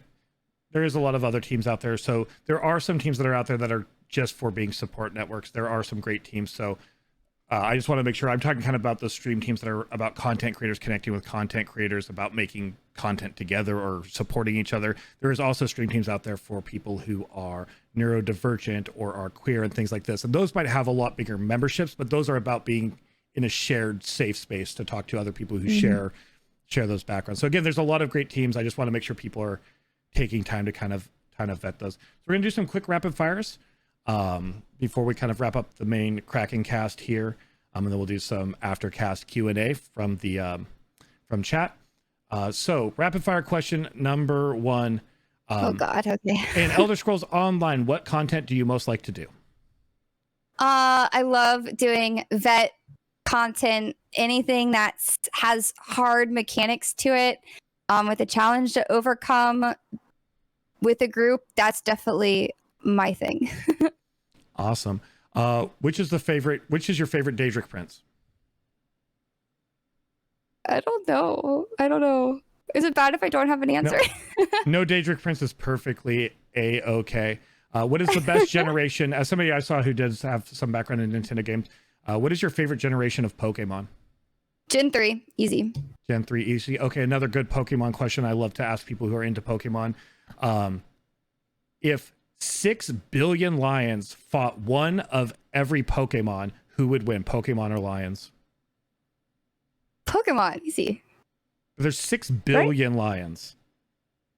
there is a lot of other teams out there. So there are some teams that are out there that are just for being support networks. There are some great teams. So I just want to make sure I'm talking kind of about the stream teams that are about content creators connecting with content creators, about making content together or supporting each other. There is also stream teams out there for people who are neurodivergent or are queer and things like this. And those might have a lot bigger memberships, but those are about being in a shared safe space to talk to other people who share those backgrounds. So again, there's a lot of great teams. I just want to make sure people are taking time to kind of vet those. So we're gonna do some quick rapid fires before we kind of wrap up the main Kraken cast here. And then we'll do some aftercast Q&A from the from chat. So rapid fire question number one. Oh God, okay. In Elder Scrolls Online, what content do you most like to do? I love doing vet content, anything that has hard mechanics to it, with a challenge to overcome with a group. That's definitely my thing. Awesome. Which is your favorite Daedric Prince? I don't know. Is it bad if I don't have an answer? No Daedric Prince is perfectly A-okay. What is the best generation? As somebody I saw who does have some background in Nintendo games, what is your favorite generation of Pokemon? Gen 3, easy. Gen 3, easy. Okay, another good Pokemon question I love to ask people who are into Pokemon. If 6 billion lions fought one of every Pokemon, who would win, Pokemon or lions? Pokemon, easy. There's 6 billion lions.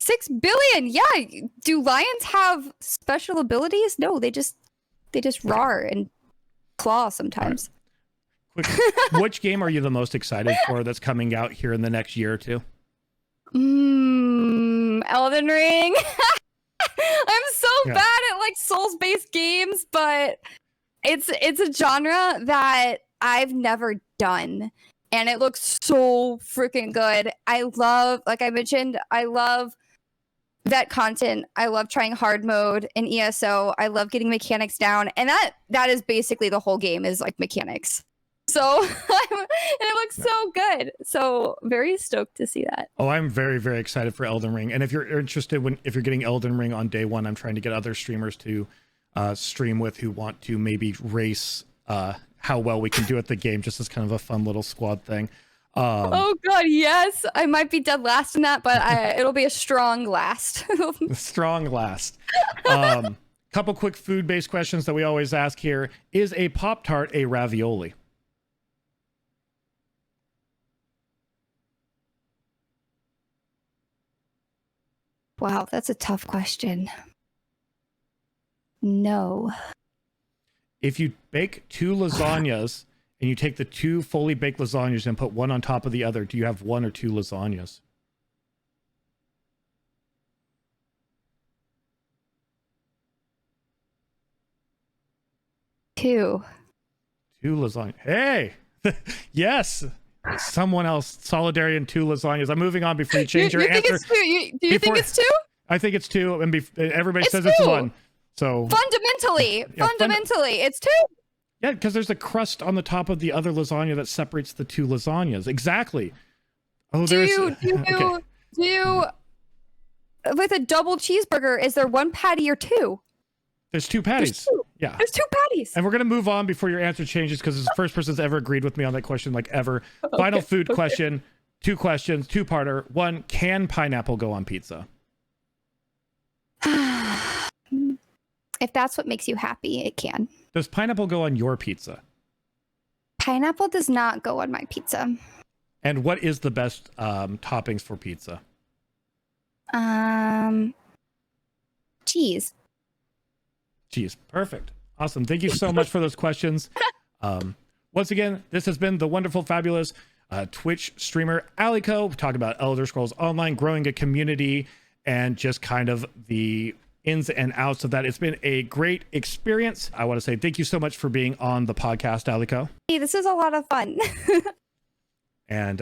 6 billion, yeah. Do lions have special abilities? No, they just roar and claw sometimes. Right. Quick, which game are you the most excited for that's coming out here in the next year or two? Elden Ring. I'm so bad at like Souls-based games, but it's a genre that I've never done, and it looks so freaking good. I love, like I mentioned, I love that content. I love trying hard mode in ESO. I love getting mechanics down, and that is basically the whole game is like mechanics. So and it looks so good. So very stoked to see that. Oh, I'm very, very excited for Elden Ring. And if you're interested, if you're getting Elden Ring on day one, I'm trying to get other streamers to stream with who want to maybe race how well we can do at the game, just as kind of a fun little squad thing. Oh God, yes. I might be dead last in that, but it'll be a strong last. Strong last. Couple quick food-based questions that we always ask here. Is a Pop-Tart a ravioli? Wow, that's a tough question. No. If you bake 2 lasagnas and you take the 2 fully baked lasagnas and put one on top of the other, do you have 1 or 2 lasagnas? 2. 2 lasagnas. Hey, yes. Someone else, Solidarity and 2 lasagnas. I'm moving on before you change your answer. Think it's 2? Do you think it's 2? I think it's 2, and everybody says it's 1. So fundamentally, it's 2. Yeah, because there's a crust on the top of the other lasagna that separates the 2 lasagnas. Exactly. Oh, do you with a double cheeseburger, is there 1 patty or 2? There's 2 patties. There's 2. Yeah. There's 2 patties. And we're going to move on before your answer changes, because it's the first person's ever agreed with me on that question, like ever. Final food question. 2 questions, 2-parter. 1, can pineapple go on pizza? If that's what makes you happy, it can. Does pineapple go on your pizza? Pineapple does not go on my pizza. And what is the best toppings for pizza? Cheese. Cheese. Perfect. Awesome. Thank you so much for those questions. Once again, this has been the wonderful, fabulous Twitch streamer Allicoh. We talked about Elder Scrolls Online, growing a community, and just kind of the ins and outs of that. It's been a great experience. I want to say thank you so much for being on the podcast, Allicoh. Hey, this is a lot of fun. And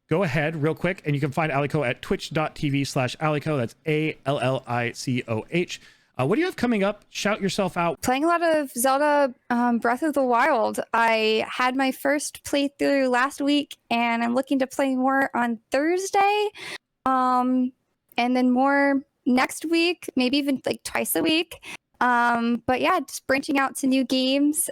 go ahead real quick, and you can find Allicoh at twitch.tv/Allicoh. That's ALLICOH. What do you have coming up? Shout yourself out. Playing a lot of Zelda Breath of the Wild. I had my first playthrough last week, and I'm looking to play more on Thursday. And then more next week, maybe even like twice a week. But yeah, just branching out to new games.